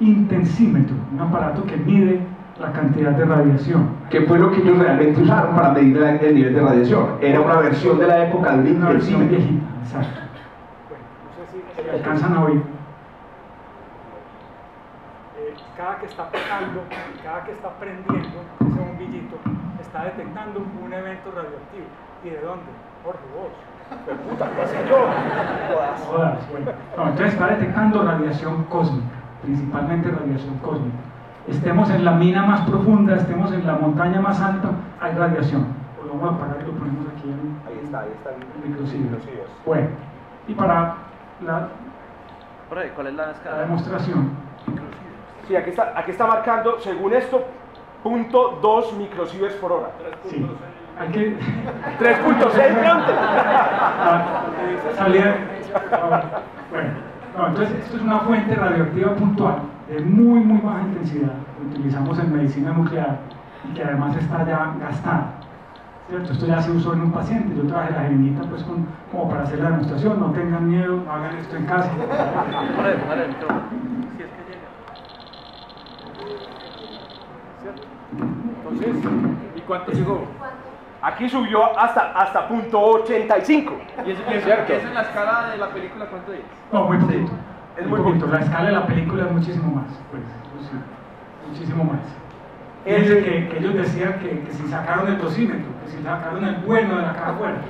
intensímetro, un aparato que mide la cantidad de radiación. que fue lo que ellos realmente usaron para medir el nivel de radiación. Era una versión de la época de un Una versión intensímetro. viejita, exacto. Bueno, no sé si Alcanzan a oír. Cada que está pegando, cada que está prendiendo ese bombillito, está detectando un evento radioactivo. ¿Y de dónde? Jorge, vos. puta, ¿qué sé yo? Jodas, bueno. No, entonces está detectando radiación cósmica, principalmente radiación cósmica. Estemos en la mina más profunda, estemos en la montaña más alta, hay radiación. Pues lo vamos a parar y lo ponemos aquí en Ahí está el microsímetro. microsímetros. Bueno, y para la ¿Cuál es la escala? demostración, Sí, aquí está marcando, según esto, .2 microsieverts por hora. sí. hay que... 3.6 pronto. Salida... Bueno, no, entonces esto es una fuente radioactiva puntual de muy baja intensidad que utilizamos en medicina nuclear y que además está ya gastada. ¿Cierto? Esto ya se usó en un paciente. Yo traje la jeringuita pues como para hacer la demostración. No tengan miedo, no hagan esto en casa. Póngale el micrófono. Si es que llega. Entonces, ¿y cuánto llegó? Aquí subió hasta .85. ¿Y eso, ¿cierto? eso en la escala de la película cuánto es? No, muy poquito. Es muy muy poquito. poquito. La escala de la película es muchísimo más. Pues, sí, muchísimo más. Fíjense que ellos decían que si sacaron el dosímetro, que si sacaron el bueno de la caja fuerte.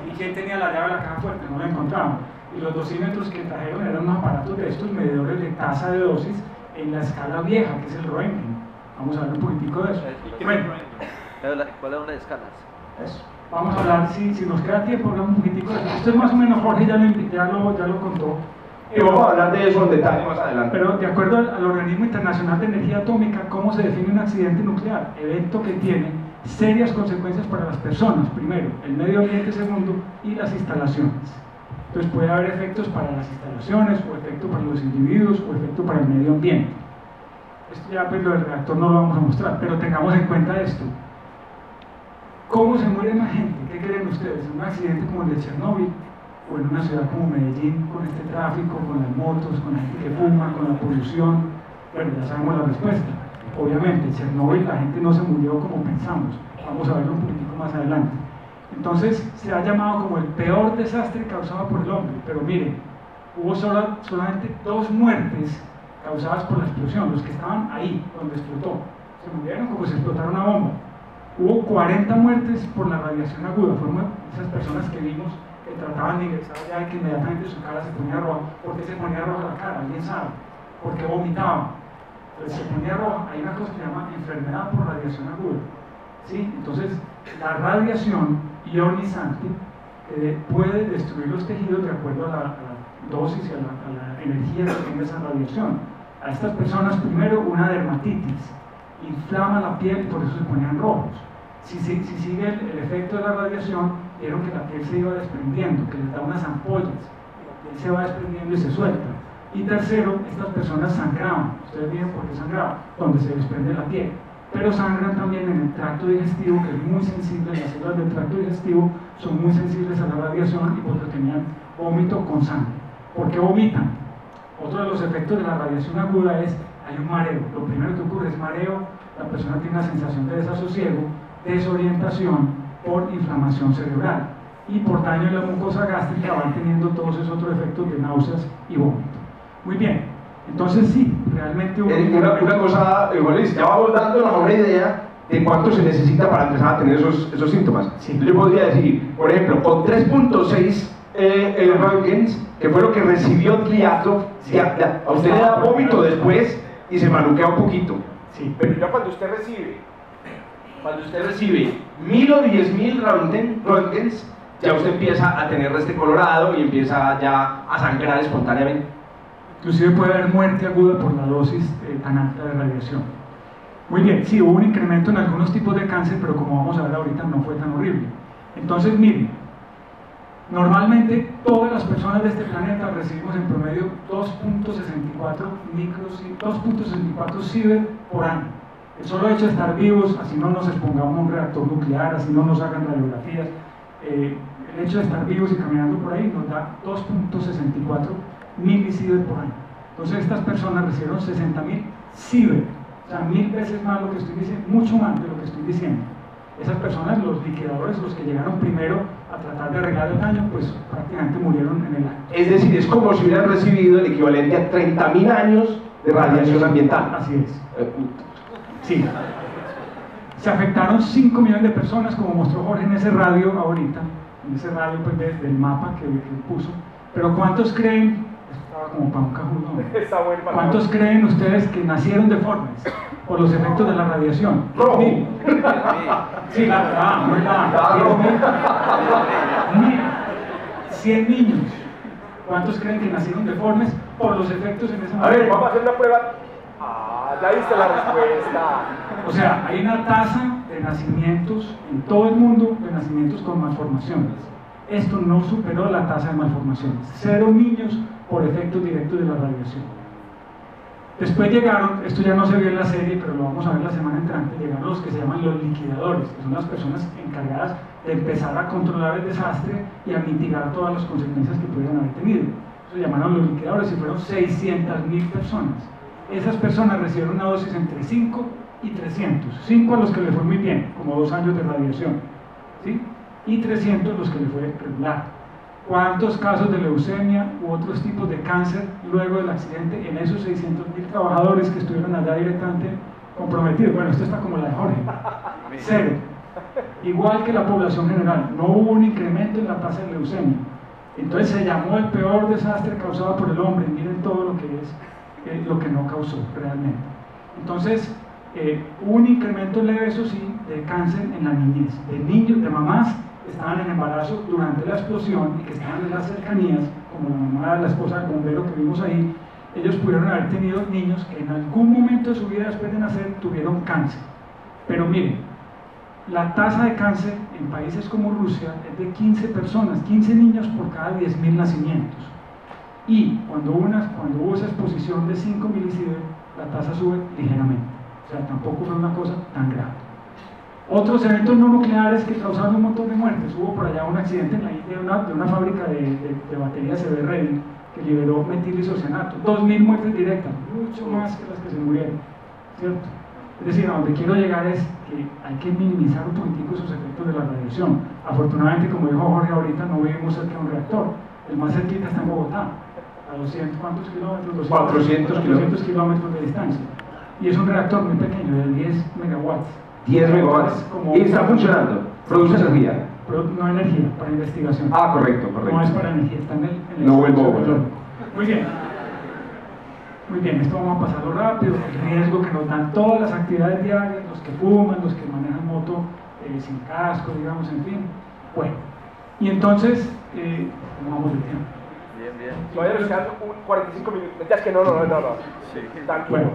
¿Y quién tenía la llave de la caja fuerte? No la encontraban. Y los dosímetros que trajeron eran unos aparatos de estos medidores de tasa de dosis en la escala vieja, que es el Roentgen. Vamos a ver un poquitico de eso. Bueno, ¿Cuál es una de escalas? eso. Vamos a hablar, si nos queda tiempo, hablamos un poquitico de eso. Esto es más o menos, Jorge ya lo contó. Y vamos a hablar de eso en detalle más adelante. Pero de acuerdo al Organismo Internacional de Energía Atómica, ¿cómo se define un accidente nuclear? Evento que tiene serias consecuencias para las personas, primero, el medio ambiente, segundo, y las instalaciones. Entonces puede haber efectos para las instalaciones, o efecto para los individuos, o efecto para el medio ambiente. Esto ya pues lo del reactor no lo vamos a mostrar, pero tengamos en cuenta esto. ¿Cómo se muere más gente? ¿Qué creen ustedes? ¿En un accidente como el de Chernóbil? ¿O en una ciudad como Medellín, con este tráfico, con las motos, con la gente que fuma, con la polución? Bueno, ya sabemos la respuesta. Obviamente, en Chernóbil la gente no se murió como pensamos. Vamos a verlo un poquitico más adelante. Entonces, se ha llamado como el peor desastre causado por el hombre. Pero miren, hubo solamente 2 muertes causadas por la explosión, los que estaban ahí, donde explotó. Se murieron como si explotara una bomba. Hubo 40 muertes por la radiación aguda. Fueron esas personas que vimos que trataban de ingresar allá y que inmediatamente su cara se ponía roja. ¿Por qué se ponía roja la cara? ¿Alguien sabe? Porque vomitaban. Entonces se ponía roja. Hay una cosa que se llama enfermedad por radiación aguda. ¿Sí? Entonces, la radiación ionizante puede destruir los tejidos de acuerdo a la dosis y a la energía que tenga esa radiación. A estas personas, primero, una dermatitis. Inflama la piel y por eso se ponían rojos. Si sigue el efecto de la radiación, vieron que la piel se iba desprendiendo, que les da unas ampollas, la piel se va desprendiendo y se suelta. Y tercero, estas personas sangraban. Ustedes miren por qué sangraban, donde se desprende la piel. Pero sangran también en el tracto digestivo, que es muy sensible. Las células del tracto digestivo son muy sensibles a la radiación y porque tenían vómito con sangre. ¿Por qué vomitan? Otro de los efectos de la radiación aguda es, hay un mareo. Lo primero que ocurre es mareo, la persona tiene una sensación de desasosiego, desorientación por inflamación cerebral y por daño en la mucosa gástrica van teniendo todos esos otros efectos de náuseas y vómito. Muy bien, entonces sí, realmente una cosa, Luis, ya vamos dándonos una idea de cuánto se necesita para empezar a tener esos síntomas. Sí. Yo podría decir, por ejemplo, con 3.6 Roentgens, que fue lo que recibió Dyatlov, a usted le da vómito después y se maluquea un poquito. Sí. Pero ya cuando usted recibe 1000 o 10.000 Roentgens, ya usted empieza a tener este colorado y empieza ya a sangrar espontáneamente. Inclusive puede haber muerte aguda por la dosis tan alta de radiación. Muy bien, sí, hubo un incremento en algunos tipos de cáncer, pero como vamos a ver ahorita no fue tan horrible. Entonces, miren, normalmente todas las personas de este planeta recibimos en promedio 2.64 sievert por año. El solo hecho de estar vivos, así no nos expongamos a un reactor nuclear, así no nos hagan radiografías, el hecho de estar vivos y caminando por ahí nos da 2.64 milisievert por año. Entonces estas personas recibieron 60.000 sievert, o sea, 1000 veces más lo que estoy diciendo, mucho más de lo que estoy diciendo. Esas personas, los liquidadores, los que llegaron primero a tratar de arreglar el daño, pues prácticamente murieron en el año. Es decir, es como si hubieran recibido el equivalente a 30.000 años de radiación ambiental. Así es. Sí. Se afectaron 5 millones de personas, como mostró Jorge en ese radio ahorita, en ese radio pues, del mapa que puso. Pero ¿cuántos creen? Estaba como para un cajudo. ¿Cuántos creen ustedes que nacieron deformes por los efectos de la radiación? No. Sí, la verdad, no es la 100 niños. ¿Cuántos creen que nacieron deformes por los efectos en ese momento? A ver, vamos a hacer una prueba. Ah, ya diste la respuesta. O sea, hay una tasa de de nacimientos en todo el mundo, de nacimientos con malformaciones. Esto no superó la tasa de malformaciones. 0 niños por efectos directos de la radiación. Después llegaron, esto ya no se vio en la serie, pero lo vamos a ver la semana entrante, llegaron los que se llaman los liquidadores, que son las personas encargadas de empezar a controlar el desastre y a mitigar todas las consecuencias que pudieran haber tenido. Se llamaron los liquidadores y fueron 600.000 personas. Esas personas recibieron una dosis entre 5 y 300. 5 a los que les fue muy bien, como 2 años de radiación, ¿sí? Y 300 los que les fue regular. ¿Cuántos casos de leucemia u otros tipos de cáncer luego del accidente en esos 600.000 trabajadores que estuvieron allá directamente comprometidos? Bueno, esto está como la de Jorge. 0. Igual que la población general, no hubo un incremento en la tasa de leucemia. Entonces se llamó el peor desastre causado por el hombre. Miren todo lo que es, lo que no causó realmente. Entonces, hubo un incremento leve, eso sí, de cáncer en la niñez, de niños, de mamás que estaban en embarazo durante la explosión y que estaban en las cercanías, como la mamá de la esposa del bombero que vimos ahí. Ellos pudieron haber tenido niños que en algún momento de su vida después de nacer tuvieron cáncer. Pero miren, la tasa de cáncer en países como Rusia es de 15 personas, 15 niños por cada 10.000 nacimientos. Y cuando hubo esa exposición de 5 milisievert, la tasa sube ligeramente. O sea, tampoco fue una cosa tan grave. Otros eventos no nucleares que causaron un montón de muertes. Hubo por allá un accidente en la India de una fábrica de baterías CB Reading que liberó metilisocianato. 2.000 muertes directas, mucho más que las que se murieron, ¿cierto? Es decir, a donde quiero llegar es que hay que minimizar un poquitico esos efectos de la radiación. Afortunadamente, como dijo Jorge ahorita, no vivimos cerca de un reactor. El más cerquita está en Bogotá, a 200, ¿cuántos kilómetros? 400 kilómetros de distancia. Y es un reactor muy pequeño, de 10 megawatts. 10 megawatts. Y está funcionando. Produce energía. No energía, para investigación. Ah, correcto, correcto. No es para energía, está en el no vuelvo. Muy bien. Muy bien, esto vamos a pasarlo rápido. El riesgo que nos dan todas las actividades diarias, los que fuman, los que manejan moto sin casco, digamos, en fin. Bueno, y entonces, ¿cómo vamos de tiempo? Bien. Todavía nos quedan 45 minutos. Mentiras que no. Sí. Tranquilo. Bueno,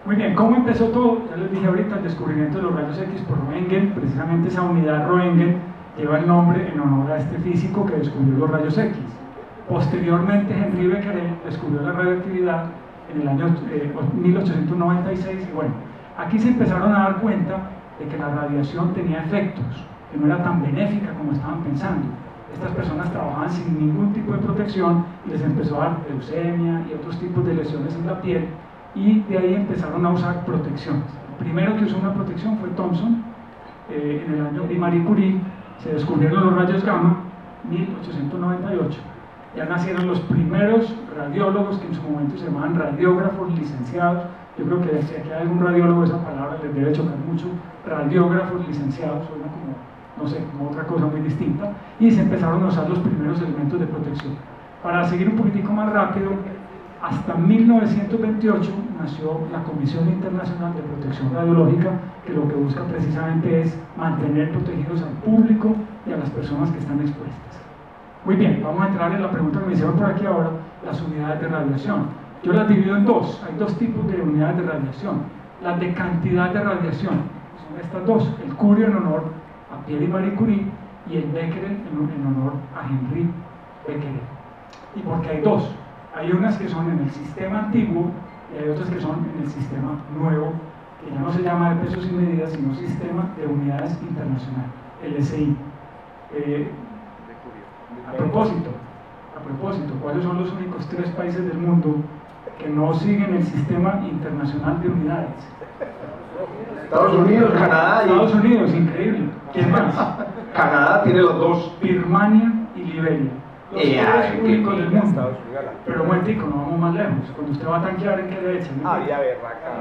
muy bien, ¿cómo empezó todo? Ya les dije ahorita, el descubrimiento de los rayos X por Roentgen. Precisamente esa unidad Roentgen lleva el nombre en honor a este físico que descubrió los rayos X. Posteriormente, Henri Becquerel descubrió la radioactividad en el año 1896, y bueno, aquí se empezaron a dar cuenta de que la radiación tenía efectos, que no era tan benéfica como estaban pensando. Estas personas trabajaban sin ningún tipo de protección y les empezó a dar leucemia y otros tipos de lesiones en la piel, y de ahí empezaron a usar protecciones. El primero que usó una protección fue Thomson, en el año, y Marie Curie. Se descubrieron los rayos gamma, 1898. Ya nacieron los primeros radiólogos que en su momento se llamaban radiógrafos licenciados. Yo creo que si aquí hay algún radiólogo, esa palabra les debe chocar mucho. Radiógrafos licenciados, suena como, no sé, como otra cosa muy distinta. Y se empezaron a usar los primeros elementos de protección. Para seguir un poquitico más rápido, hasta 1928 nació la Comisión Internacional de Protección Radiológica, que lo que busca precisamente es mantener protegidos al público y a las personas que están expuestas. Muy bien, vamos a entrar en la pregunta que me hicieron por aquí ahora, las unidades de radiación. Yo las divido en dos. Hay dos tipos de unidades de radiación. Las de cantidad de radiación, son estas dos: el Curio en honor a Pierre y Marie Curie, y el Becquerel en honor a Henri Becquerel. ¿Y por qué hay dos? Hay unas que son en el sistema antiguo y hay otras que son en el sistema nuevo, que ya no se llama de pesos y medidas, sino Sistema de Unidades Internacional, el SI. A propósito, ¿cuáles son los únicos 3 países del mundo que no siguen el Sistema Internacional de Unidades? Estados Unidos, Canadá y... Estados Unidos, increíble. ¿Quién más? Canadá tiene los dos. Birmania y Liberia. Los 3 únicos del mundo. Pero un momentico, no vamos más lejos. Cuando usted va a tanquear, ¿en qué le echan?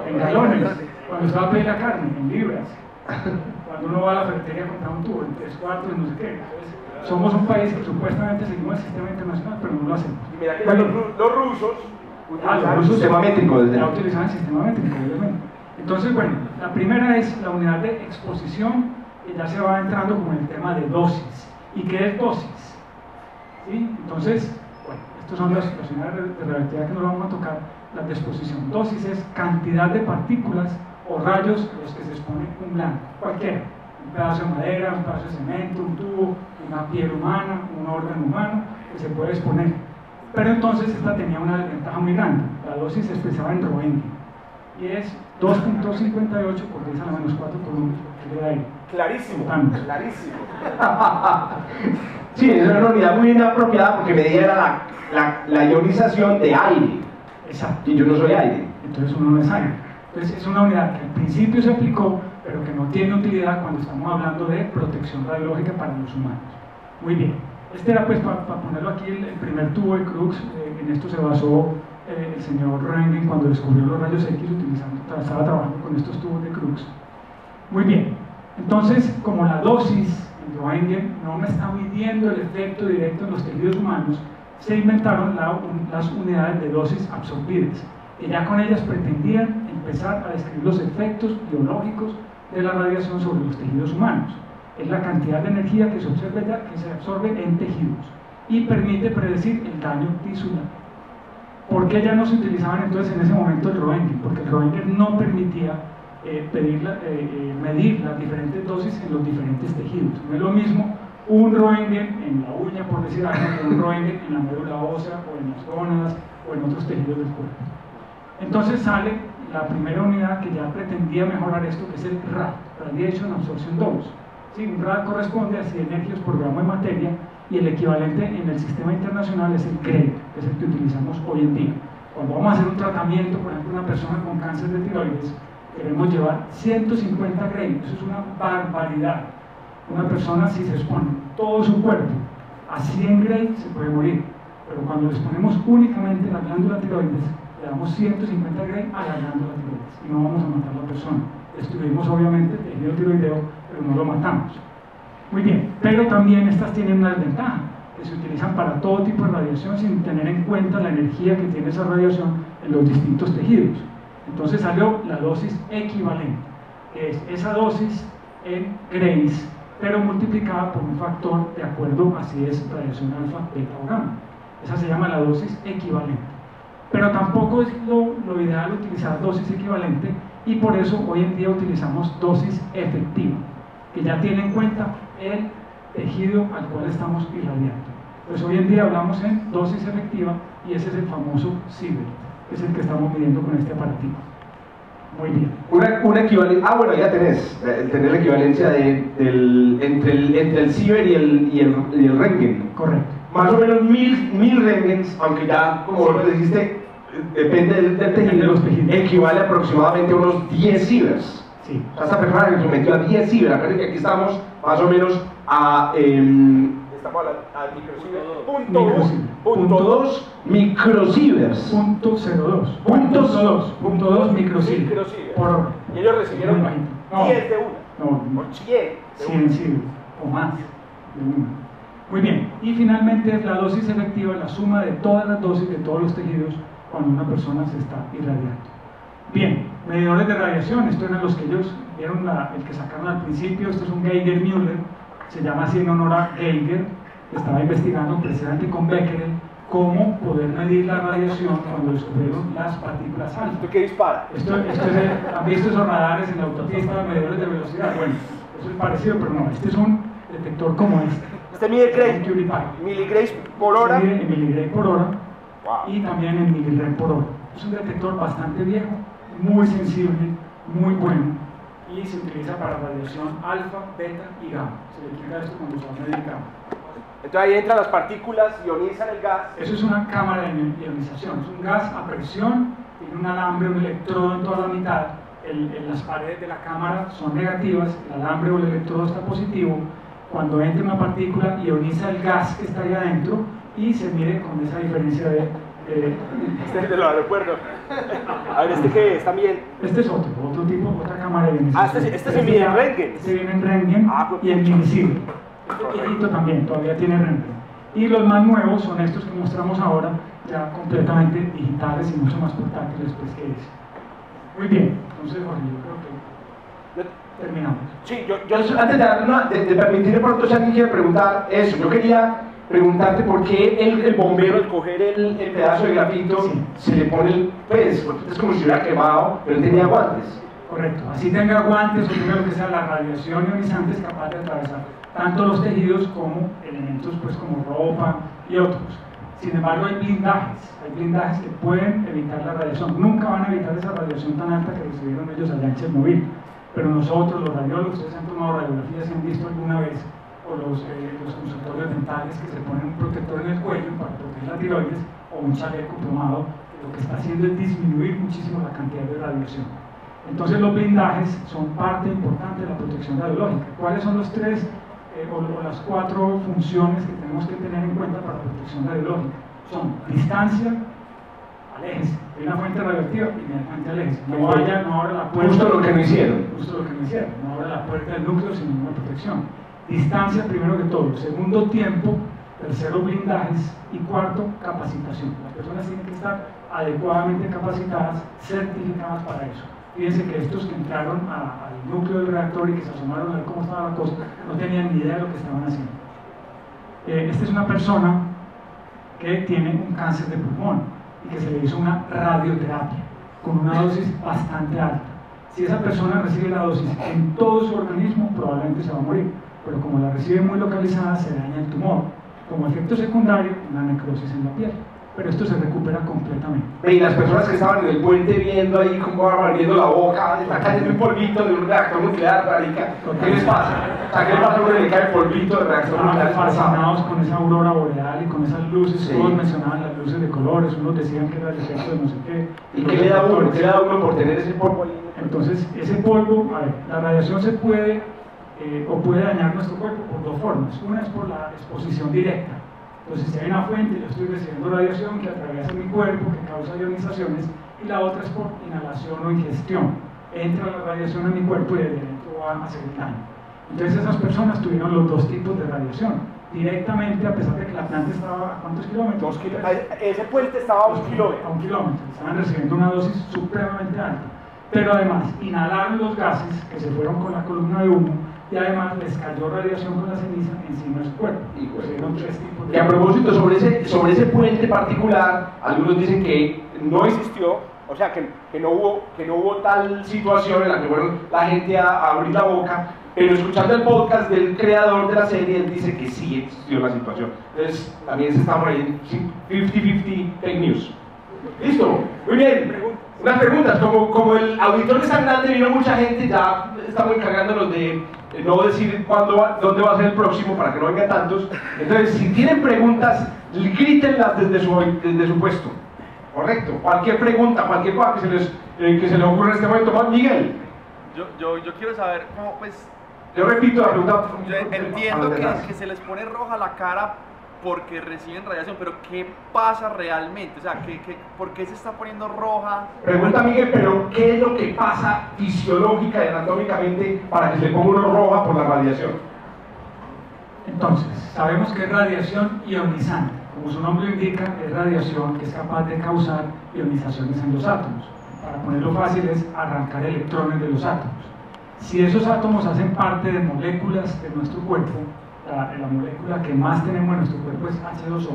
En galones. Cuando usted va a pedir la carne, en libras. Cuando uno va a la ferretería a comprar un tubo, en 3 cuartos, no sé qué. Entonces, somos un país que supuestamente seguimos el sistema internacional, pero no lo hacemos. Y mira que los rusos los rusos sistema métrico desde ya utilizaban el sistema métrico, obviamente. Entonces, bueno, la primera es la unidad de exposición, que ya se va entrando con el tema de dosis. ¿Y qué es dosis? ¿Sí? Entonces, bueno, estas son las unidades de radioactividad que nos vamos a tocar. La de exposición. Dosis es cantidad de partículas o rayos a los que se expone un blanco, cualquiera. un pedazo de madera, un pedazo de cemento, un tubo, una piel humana, un órgano humano que se puede exponer. Pero entonces esta tenía una desventaja muy grande. La dosis se expresaba en Roentgen y es 2.58 por 10 a la menos 4 columnas por kilo de aire. Clarísimo, Vamos. clarísimo. Sí, es una unidad muy inapropiada porque medía era la ionización de aire. Exacto. Y yo no soy aire. Entonces uno no es aire. Entonces es una unidad que al principio se aplicó, pero que no tiene utilidad cuando estamos hablando de protección radiológica para los humanos. Muy bien. Este era, pues, para ponerlo aquí, el primer tubo de Crookes. En esto se basó el señor Röntgen cuando descubrió los rayos X estaba trabajando con estos tubos de Crookes. Muy bien. Entonces, como la dosis en Röntgen no me está midiendo el efecto directo en los tejidos humanos, se inventaron las unidades de dosis absorbidas, que ya con ellas pretendían empezar a describir los efectos biológicos de la radiación sobre los tejidos humanos. Es la cantidad de energía que se absorbe en tejidos y permite predecir el daño tisular. ¿Por qué ya no se utilizaban entonces en ese momento el Röntgen? Porque el Röntgen no permitía medir las diferentes dosis en los diferentes tejidos. No es lo mismo un Röntgen en la uña, por decir algo, que un Röntgen en la médula ósea o en las gónadas o en otros tejidos del cuerpo. Entonces sale la primera unidad que ya pretendía mejorar esto, que es el RAD, Radiation Absorption Dose. Sí, un RAD corresponde a 100 energias por gramo de materia y el equivalente en el sistema internacional es el GREI, que es el que utilizamos hoy en día. Cuando vamos a hacer un tratamiento, por ejemplo, una persona con cáncer de tiroides, queremos llevar 150 GREI, eso es una barbaridad. Una persona, si se expone todo su cuerpo a 100 GREI, se puede morir, pero cuando le exponemos únicamente la glándula tiroides, le damos 150 GREI a la glándula tiroides y no vamos a matar a la persona. Destruimos obviamente el tejido tiroideo, pero no lo matamos. Muy bien, pero también estas tienen una desventaja, que se utilizan para todo tipo de radiación sin tener en cuenta la energía que tiene esa radiación en los distintos tejidos. Entonces salió la dosis equivalente, que es esa dosis en Grays, pero multiplicada por un factor de acuerdo a si es radiación alfa, beta o gamma. Esa se llama la dosis equivalente. Pero tampoco es lo ideal utilizar dosis equivalente y por eso hoy en día utilizamos dosis efectiva, que ya tiene en cuenta el tejido al cual estamos irradiando. Pues hoy en día hablamos en dosis efectiva y ese es el famoso Sievert, que es el que estamos midiendo con este aparatito. Muy bien. Una equivalencia, bueno, ya tenés la equivalencia entre el Sievert y el Röntgen. Correcto. Más o menos 1000 Röntgens, aunque ya, como lo dijiste, depende del tejido, equivale aproximadamente a unos 10 Sieverts. Sí. O sea, esta persona que sometió a 10 Sieverts, acuérdense que aquí estamos más o menos a... Estamos al microsievert. punto 2 microsieverts. Punto 02. Punto 2 microsieverts. Por hora. Y ellos recibieron Muy bajito. No. 10 de una. No, O 100 de 100 una. sieverts o más de una. Muy bien, y finalmente es la dosis efectiva, la suma de todas las dosis de todos los tejidos cuando una persona se está irradiando. Bien, medidores de radiación, estos eran los que ellos vieron, el que sacaron al principio. Esto es un Geiger-Müller, se llama así en honor a Geiger, que estaba investigando precisamente con Becquerel cómo poder medir la radiación cuando descubrieron las partículas alfa. ¿Esto qué dispara? ¿Han visto esos radares en la autopista, medidores de velocidad? Bueno, eso es parecido, pero no, este es un detector como este. Este mide miligrays por hora. Se mide en miligray por hora. Wow. Y también en miligrey por hora. Es un detector bastante viejo, muy sensible, muy bueno y se utiliza para radiación alfa, beta y gamma. Se le explica esto cuando se va a medir gamma. Entonces ahí entran las partículas, ionizan el gas. Eso es una cámara de ionización, es un gas a presión, tiene un alambre, un electrodo en toda la mitad. Las paredes de la cámara son negativas, el alambre o el electrodo está positivo. Cuando entra una partícula, ioniza el gas que está ahí adentro y se mide con esa diferencia de... Este es el de los aeropuertos. A ver, ¿este qué es también? Este es otro tipo, otra cámara de ionización. Este se mide en Röntgen. Este viene en Röntgen y en Minisievert. Este viejito también, todavía tiene Röntgen. Y los más nuevos son estos que mostramos ahora, ya completamente digitales y mucho más portátiles pues, que ese. Muy bien, entonces Jorge, yo creo que terminamos. Sí, Antes de permitirme pronto, si alguien quiere preguntar eso, yo quería preguntarte por qué el bombero, al coger el pedazo de grafito, Sí. se le pone el pez, porque es como si hubiera quemado, pero él tenía guantes. Correcto. Así tenga guantes o tenga lo que sea, la radiación ionizante es capaz de atravesar tanto los tejidos como elementos pues, como ropa y otros. Sin embargo, hay blindajes que pueden evitar la radiación. Nunca van a evitar esa radiación tan alta que recibieron ellos allá en Chernobyl. Pero nosotros, los radiólogos, ustedes han tomado radiografías y han visto alguna vez, o los consultorios dentales que se ponen un protector en el cuello para proteger la tiroides, o un chaleco plomado, que lo que está haciendo es disminuir muchísimo la cantidad de radiación. Entonces los blindajes son parte importante de la protección radiológica. ¿Cuáles son los tres o las cuatro funciones que tenemos que tener en cuenta para la protección radiológica? Son distancia, aléjese. Hay una fuente radioactiva, inmediatamente aléjese. No vaya, no abra la puerta. Justo lo que no hicieron. Justo lo que no hicieron. No abra la puerta del núcleo sin ninguna protección. Distancia primero que todo. Segundo, tiempo. Tercero, blindajes. Y cuarto, capacitación. Las personas tienen que estar adecuadamente capacitadas, certificadas para eso. Fíjense que estos que entraron al núcleo del reactor y que se asomaron a ver cómo estaba la cosa, no tenían ni idea de lo que estaban haciendo. Esta es una persona que tiene un cáncer de pulmón y que se le hizo una radioterapia con una dosis bastante alta. Si esa persona recibe la dosis en todo su organismo, probablemente se va a morir, pero como la recibe muy localizada, se daña el tumor. Como efecto secundario, una necrosis en la piel. Pero esto se recupera completamente. Y las personas que estaban en el puente viendo ahí cómo va abriendo la boca, está cayendo un polvito de un reactor nuclear, marica. ¿Qué les pasa? O sea, ¿qué les pasa cuando le cae el polvito del reactor nuclear? Estaban fascinados con esa aurora boreal y con esas luces. Sí. Todos mencionaban las luces de colores, unos decían que era el efecto de no sé qué. ¿Y qué le da uno? ¿Qué le da uno por tener ese polvo ahí? Entonces, ese polvo, a ver, la radiación se puede o puede dañar nuestro cuerpo por dos formas. Una es por la exposición directa. Entonces, si hay una fuente, yo estoy recibiendo radiación que atraviesa mi cuerpo, que causa ionizaciones, y la otra es por inhalación o ingestión. Entra la radiación a mi cuerpo y de dentro va a hacer el daño. Entonces, esas personas tuvieron los dos tipos de radiación. Directamente, a pesar de que la planta estaba a ¿cuántos kilómetros? 2 kilómetros. Ese puente estaba a 1 kilómetro. A 1 kilómetro. Estaban recibiendo una dosis supremamente alta. Pero además, inhalaron los gases que se fueron con la columna de humo y además les cayó radiación con la ceniza encima de su cuerpo. Y a propósito, sobre ese puente particular, algunos dicen que no existió, o sea, que no hubo tal situación en la que fueron la gente a abrir la boca, pero escuchando el podcast del creador de la serie, él dice que sí existió la situación. Entonces, también se está por ahí 50-50 fake news. ¿Listo? Muy bien. Unas preguntas, como el auditor es tan grande, vino mucha gente, ya estamos encargándonos de no decir dónde va a ser el próximo para que no vengan tantos. Entonces, si tienen preguntas, grítenlas desde su puesto. Correcto. Cualquier pregunta, cualquier cosa que se les ocurra en este momento. Juan Miguel. Yo quiero saber cómo, pues... Yo repito la pregunta. Yo entiendo que se les pone roja la cara porque reciben radiación, pero ¿qué pasa realmente? O sea, ¿por qué se está poniendo roja? Pregunta Miguel, pero ¿qué es lo que pasa fisiológica y anatómicamente para que se le ponga uno roja por la radiación? Entonces, sabemos que es radiación ionizante. Como su nombre indica, es radiación que es capaz de causar ionizaciones en los átomos. Para ponerlo fácil, es arrancar electrones de los átomos. Si esos átomos hacen parte de moléculas de nuestro cuerpo, la molécula que más tenemos en nuestro cuerpo es H2O,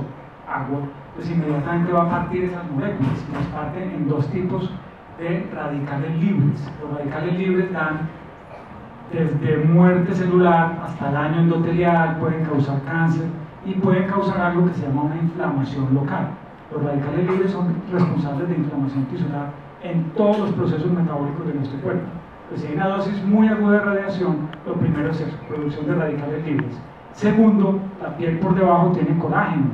agua, pues inmediatamente va a partir esas moléculas y las parten en dos tipos de radicales libres. Los radicales libres dan desde muerte celular hasta daño endotelial, pueden causar cáncer y pueden causar algo que se llama una inflamación local. Los radicales libres son responsables de inflamación tisular en todos los procesos metabólicos de nuestro cuerpo. Pues si hay una dosis muy aguda de radiación, lo primero es eso, producción de radicales libres. Segundo, la piel por debajo tiene colágeno.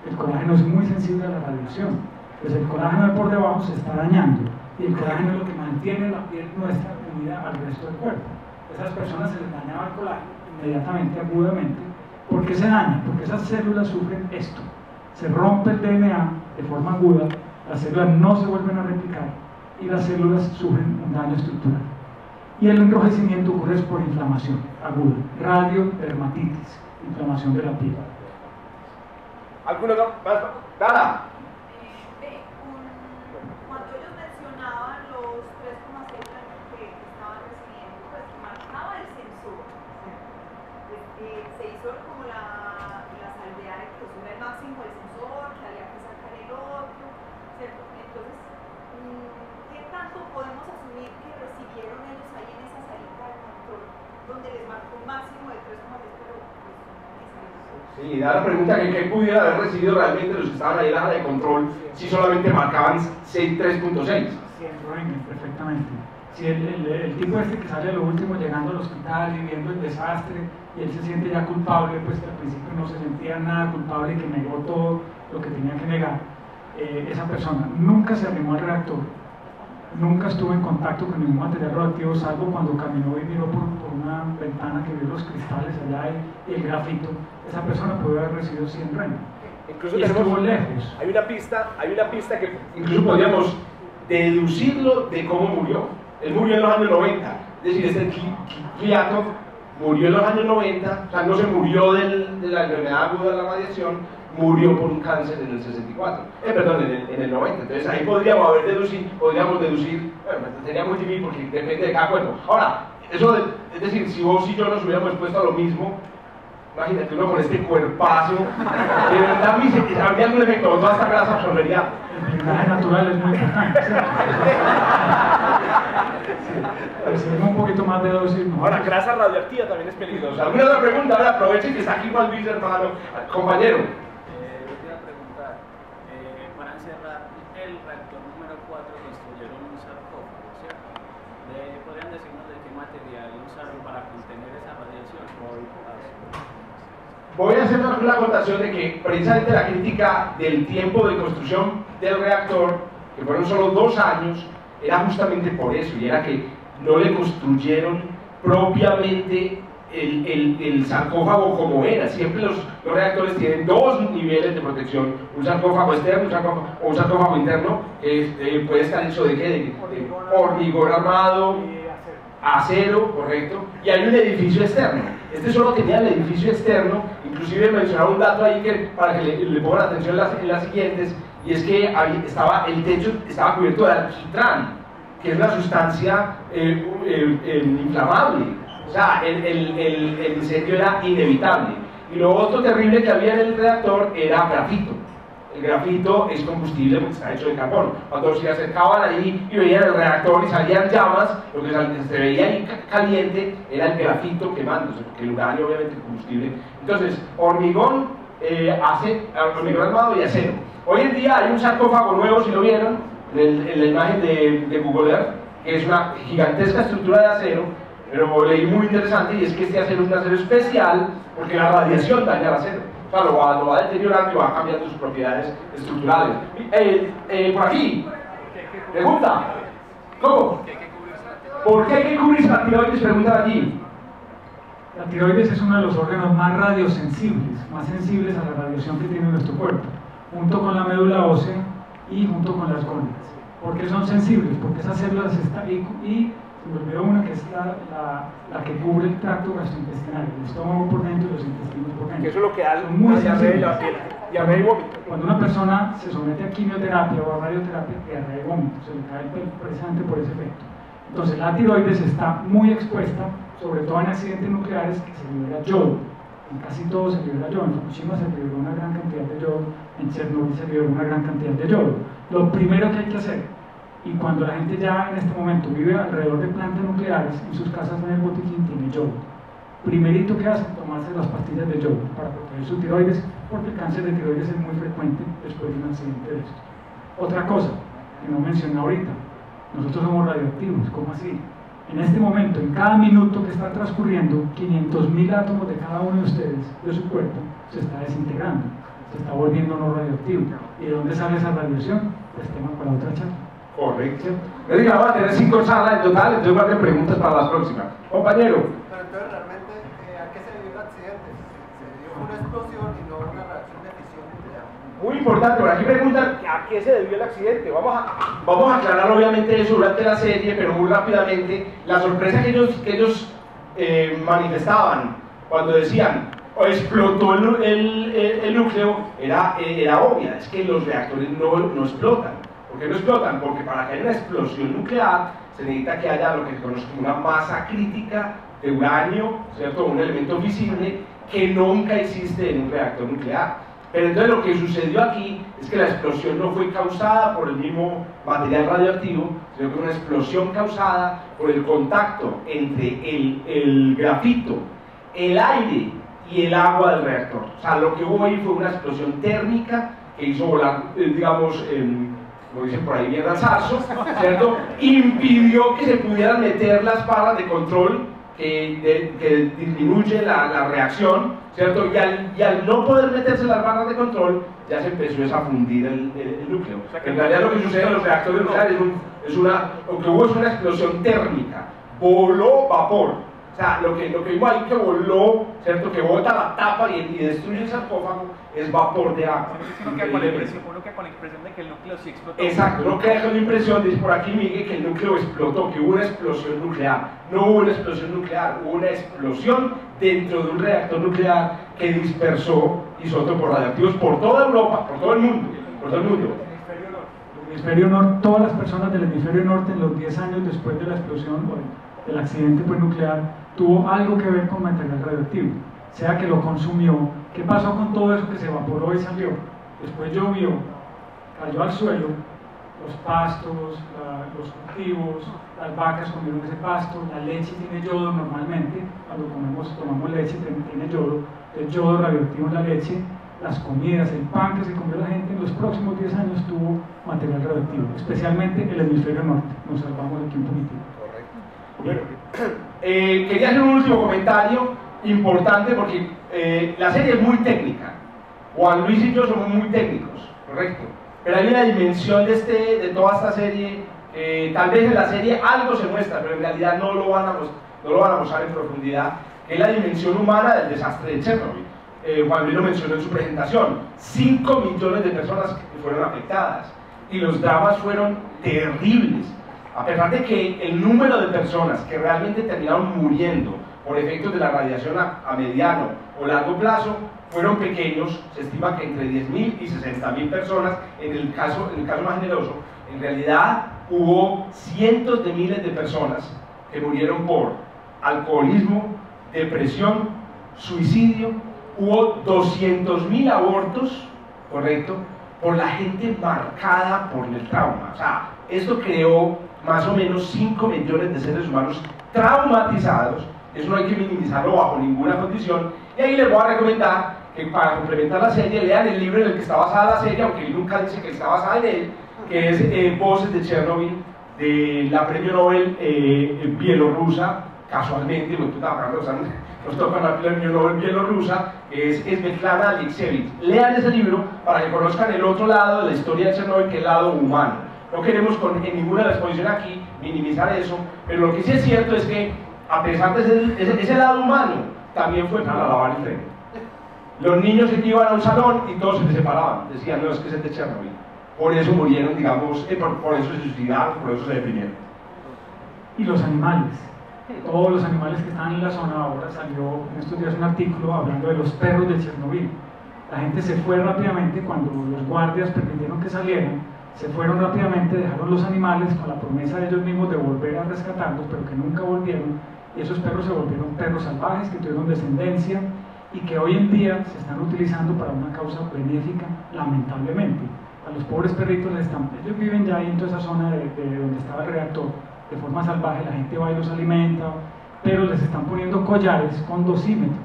El colágeno es muy sensible a la radiación. Pues el colágeno de por debajo se está dañando y el colágeno es lo que mantiene la piel nuestra unida al resto del cuerpo. A esas personas se les dañaba el colágeno inmediatamente, agudamente. ¿Por qué se daña? Porque esas células sufren esto. Se rompe el DNA de forma aguda, las células no se vuelven a replicar y las células sufren un daño estructural. Y el enrojecimiento ocurre por inflamación aguda, radiodermatitis, inflamación de la piel. ¿Alguno no? Nada. Cuando ellos mencionaban los 3,6 años que estaban recibiendo, pues marcaba el sensor. Se hizo como la salvedad de que eso era el máximo del sensor, que había que sacar el otro, ¿cierto? Entonces, ¿qué tanto podemos asumir que recibieron ellos Sí, da la pregunta que qué pudiera haber recibido realmente los que estaban ahí en la área de control si solamente marcaban 3.6. Perfectamente. Si el tipo este que sale a lo último llegando al hospital y viendo el desastre y él se siente ya culpable, pues que al principio no se sentía nada culpable y que negó todo lo que tenía que negar, esa persona nunca se arrimó al reactor, nunca estuvo en contacto con ningún material radioactivo, salvo cuando caminó y miró por una ventana que vio los cristales allá y el grafito. Esa persona pudo haber recibido 100 reinos. Incluso y estuvo lejos. Hay una pista que incluso podríamos deducirlo de cómo murió. Él murió en los años 90, es decir, este Klyatov murió en los años 90, o sea, no se murió de la enfermedad aguda de la radiación, murió por un cáncer en el 64, en el 90. Entonces ahí podríamos deducir, bueno, sería muy difícil porque depende de cada cuerpo. Ahora, eso es decir, si vos y yo nos hubiéramos expuesto a lo mismo, imagínate uno con este cuerpazo, de verdad habría algún efecto, toda esta grasa absorbería. El blindaje natural es muy importante. Recibimos un poquito más de dosis. Ahora, grasa radioactiva también es peligrosa. ¿Alguna otra pregunta? Ahora aprovechen que está aquí Juan Luis, hermano, compañero. Yo quería preguntar, para encerrar el reactor número 4 construyeron un sarcófago, ¿cierto? ¿Podrían decirnos de qué material usaron para contener esa radiación? Voy a hacer una acotación de que precisamente la crítica del tiempo de construcción del reactor, que fueron solo 2 años, era justamente por eso, y era que no le construyeron propiamente el sarcófago como era. Siempre los reactores tienen 2 niveles de protección, un sarcófago externo o un sarcófago interno, que puede estar hecho de qué, de hormigón armado, acero, correcto, y hay un edificio externo. Este solo tenía el edificio externo, inclusive mencionaba un dato ahí que, para que le pongan atención en las siguientes, y es que el techo estaba cubierto de alquitrán, que es una sustancia inflamable. O sea, el incendio era inevitable. Y lo otro terrible que había en el reactor era grafito. El grafito es combustible porque está hecho de carbón. Cuando se acercaban ahí y veían el reactor y salían llamas, lo que se veía ahí caliente era el grafito quemándose, porque el uranio obviamente es combustible. Entonces, hormigón armado y acero. Hoy en día hay un sarcófago nuevo, si lo vieron, en la imagen de Google Earth, que es una gigantesca estructura de acero, pero leí muy interesante, y es que este acero es un acero especial porque la radiación daña el acero. O sea, lo va deteriorando y va cambiando sus propiedades estructurales. Por aquí, pregunta, ¿cómo? ¿Por qué hay que cubrirse la tiroides? Preguntan aquí. La tiroides es uno de los órganos más radiosensibles, más sensibles a la radiación que tiene nuestro cuerpo, junto con la médula ósea y junto con las gónadas. ¿Por qué son sensibles? Porque esas células están y se me olvidó una que es la que cubre el tracto gastrointestinal, el estómago por dentro y los intestinos por dentro. Que eso es lo que da son muy sensibles. diarrea y vómito. Cuando una persona se somete a quimioterapia o a radioterapia, diarrea y vómito, se le cae el pelo precisamente por ese efecto. Entonces la tiroides está muy expuesta, sobre todo en accidentes nucleares, que se libera yodo. En casi todo se libera yodo. En Fukushima se liberó una gran cantidad de yodo, en Chernobyl se liberó una gran cantidad de yodo. Lo primero que hay que hacer, y cuando la gente ya en este momento vive alrededor de plantas nucleares, en sus casas en el botiquín tiene yodo. Primerito que hace, tomarse las pastillas de yodo para proteger su tiroides, porque el cáncer de tiroides es muy frecuente después de un accidente de esto. Otra cosa que no mencioné ahorita, nosotros somos radioactivos. ¿Cómo así? En este momento, en cada minuto que está transcurriendo, 500.000 átomos de cada uno de ustedes, de su cuerpo, se está desintegrando, se está volviendo no radioactivo. ¿Y de dónde sale esa radiación? Pues tema para otra charla. Correcto. Les digo, vamos a tener 5 charlas en total, entonces voy a tener preguntas para las próximas. Compañero. Pero entonces realmente, ¿a qué se debió el accidente? ¿Se debió una explosión y no una reacción de fisión nuclear? Muy importante, por aquí preguntan a qué se debió el accidente. Vamos a aclarar obviamente eso durante la serie, pero muy rápidamente. La sorpresa que ellos manifestaban cuando decían explotó el núcleo era obvia, es que los reactores no explotan. ¿Por qué no explotan? Porque para que haya una explosión nuclear se necesita que haya lo que se conoce como una masa crítica de uranio, ¿cierto? Un elemento visible que nunca existe en un reactor nuclear. Pero entonces lo que sucedió aquí es que la explosión no fue causada por el mismo material radioactivo, sino que fue una explosión causada por el contacto entre el grafito, el aire y el agua del reactor. O sea, lo que hubo ahí fue una explosión térmica que hizo volar, digamos, como dicen por ahí, mierda al zarzo, ¿cierto? Impidió que se pudieran meter las barras de control que disminuye la reacción, ¿cierto? Y al no poder meterse las barras de control, ya se empezó a fundir el núcleo. O sea, que en realidad lo que sucede en los reactores nucleares lo que hubo es una explosión térmica, voló vapor. O sea, lo que vimos ahí que voló, ¿cierto? Que bota la tapa y destruye el sarcófago es vapor de agua. Uno queda con la impresión de que el núcleo sí explotó. Exacto, uno queda con la impresión, dice por aquí Miguel, que el núcleo explotó, que hubo una explosión nuclear. No hubo una explosión nuclear, hubo una explosión dentro de un reactor nuclear que dispersó isótopos radioactivos por toda Europa, por todo el mundo. El hemisferio norte, todas las personas del hemisferio norte en los 10 años después de la explosión o del accidente nuclear tuvo algo que ver con material radioactivo, sea que lo consumió. ¿Qué pasó con todo eso que se evaporó y salió? Después llovió, cayó al suelo, los pastos, los cultivos, las vacas comieron ese pasto, la leche tiene yodo normalmente, cuando tomamos leche tiene yodo, el yodo radioactivo en la leche, las comidas, el pan que se comió la gente en los próximos 10 años tuvo material radioactivo, especialmente el hemisferio norte. Nos salvamos aquí un poquitito. Bueno, quería hacer un último comentario importante porque la serie es muy técnica. Juan Luis y yo somos muy técnicos, correcto. Pero hay una dimensión de toda esta serie, tal vez en la serie algo se muestra, pero en realidad no lo van a mostrar en profundidad, que es la dimensión humana del desastre de Chernobyl. Juan Luis lo mencionó en su presentación, 5 millones de personas que fueron afectadas y los dramas fueron terribles. A pesar de que el número de personas que realmente terminaron muriendo por efectos de la radiación a mediano o largo plazo fueron pequeños, se estima que entre 10.000 y 60.000 personas, en el caso más generoso. En realidad hubo cientos de miles de personas que murieron por alcoholismo, depresión, suicidio, hubo 200.000 abortos, correcto, por la gente marcada por el trauma. O sea, esto creó más o menos 5 millones de seres humanos traumatizados. Eso no hay que minimizarlo bajo ninguna condición. Y ahí les voy a recomendar que para complementar la serie lean el libro en el que está basada la serie, aunque él nunca dice que está basada en él, que es Voces de Chernobyl, de la premio Nobel bielorrusa, casualmente, porque nos toca la premio Nobel bielorrusa, que es Svetlana Alexievich. Lean ese libro para que conozcan el otro lado de la historia de Chernobyl, que es el lado humano. No queremos en ninguna de las exposición aquí minimizar eso, pero lo que sí es cierto es que a pesar de ese lado humano, también fue para lavar el tren. Los niños que iban a un salón y todos se separaban, decían, no, es que es el de Chernobyl. Por eso murieron, digamos, por eso se suicidaron, por eso se deprimieron. Y los animales, todos los animales que estaban en la zona. Ahora salió en estos días un artículo hablando de los perros de Chernobyl. La gente se fue rápidamente cuando los guardias permitieron que salieran. Se fueron rápidamente, dejaron los animales con la promesa de ellos mismos de volver a rescatarlos, pero que nunca volvieron, y esos perros se volvieron perros salvajes que tuvieron descendencia y que hoy en día se están utilizando para una causa benéfica, lamentablemente. A los pobres perritos ellos viven ya ahí en toda esa zona de donde estaba el reactor, de forma salvaje, la gente va y los alimenta, pero les están poniendo collares con dosímetros,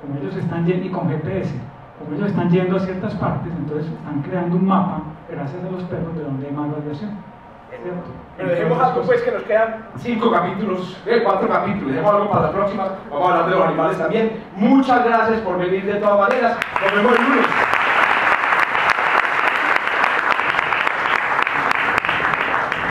como ellos están yendo, y con GPS. Como ellos están yendo a ciertas partes, entonces están creando un mapa, gracias a los perros, de donde hay más radiación. ¿Cierto? Pero dejemos algo, pues, que nos quedan 5 capítulos, 4 capítulos, dejemos algo para la próxima, vamos a hablar de los animales también. Muchas gracias por venir de todas maneras, nos vemos el lunes.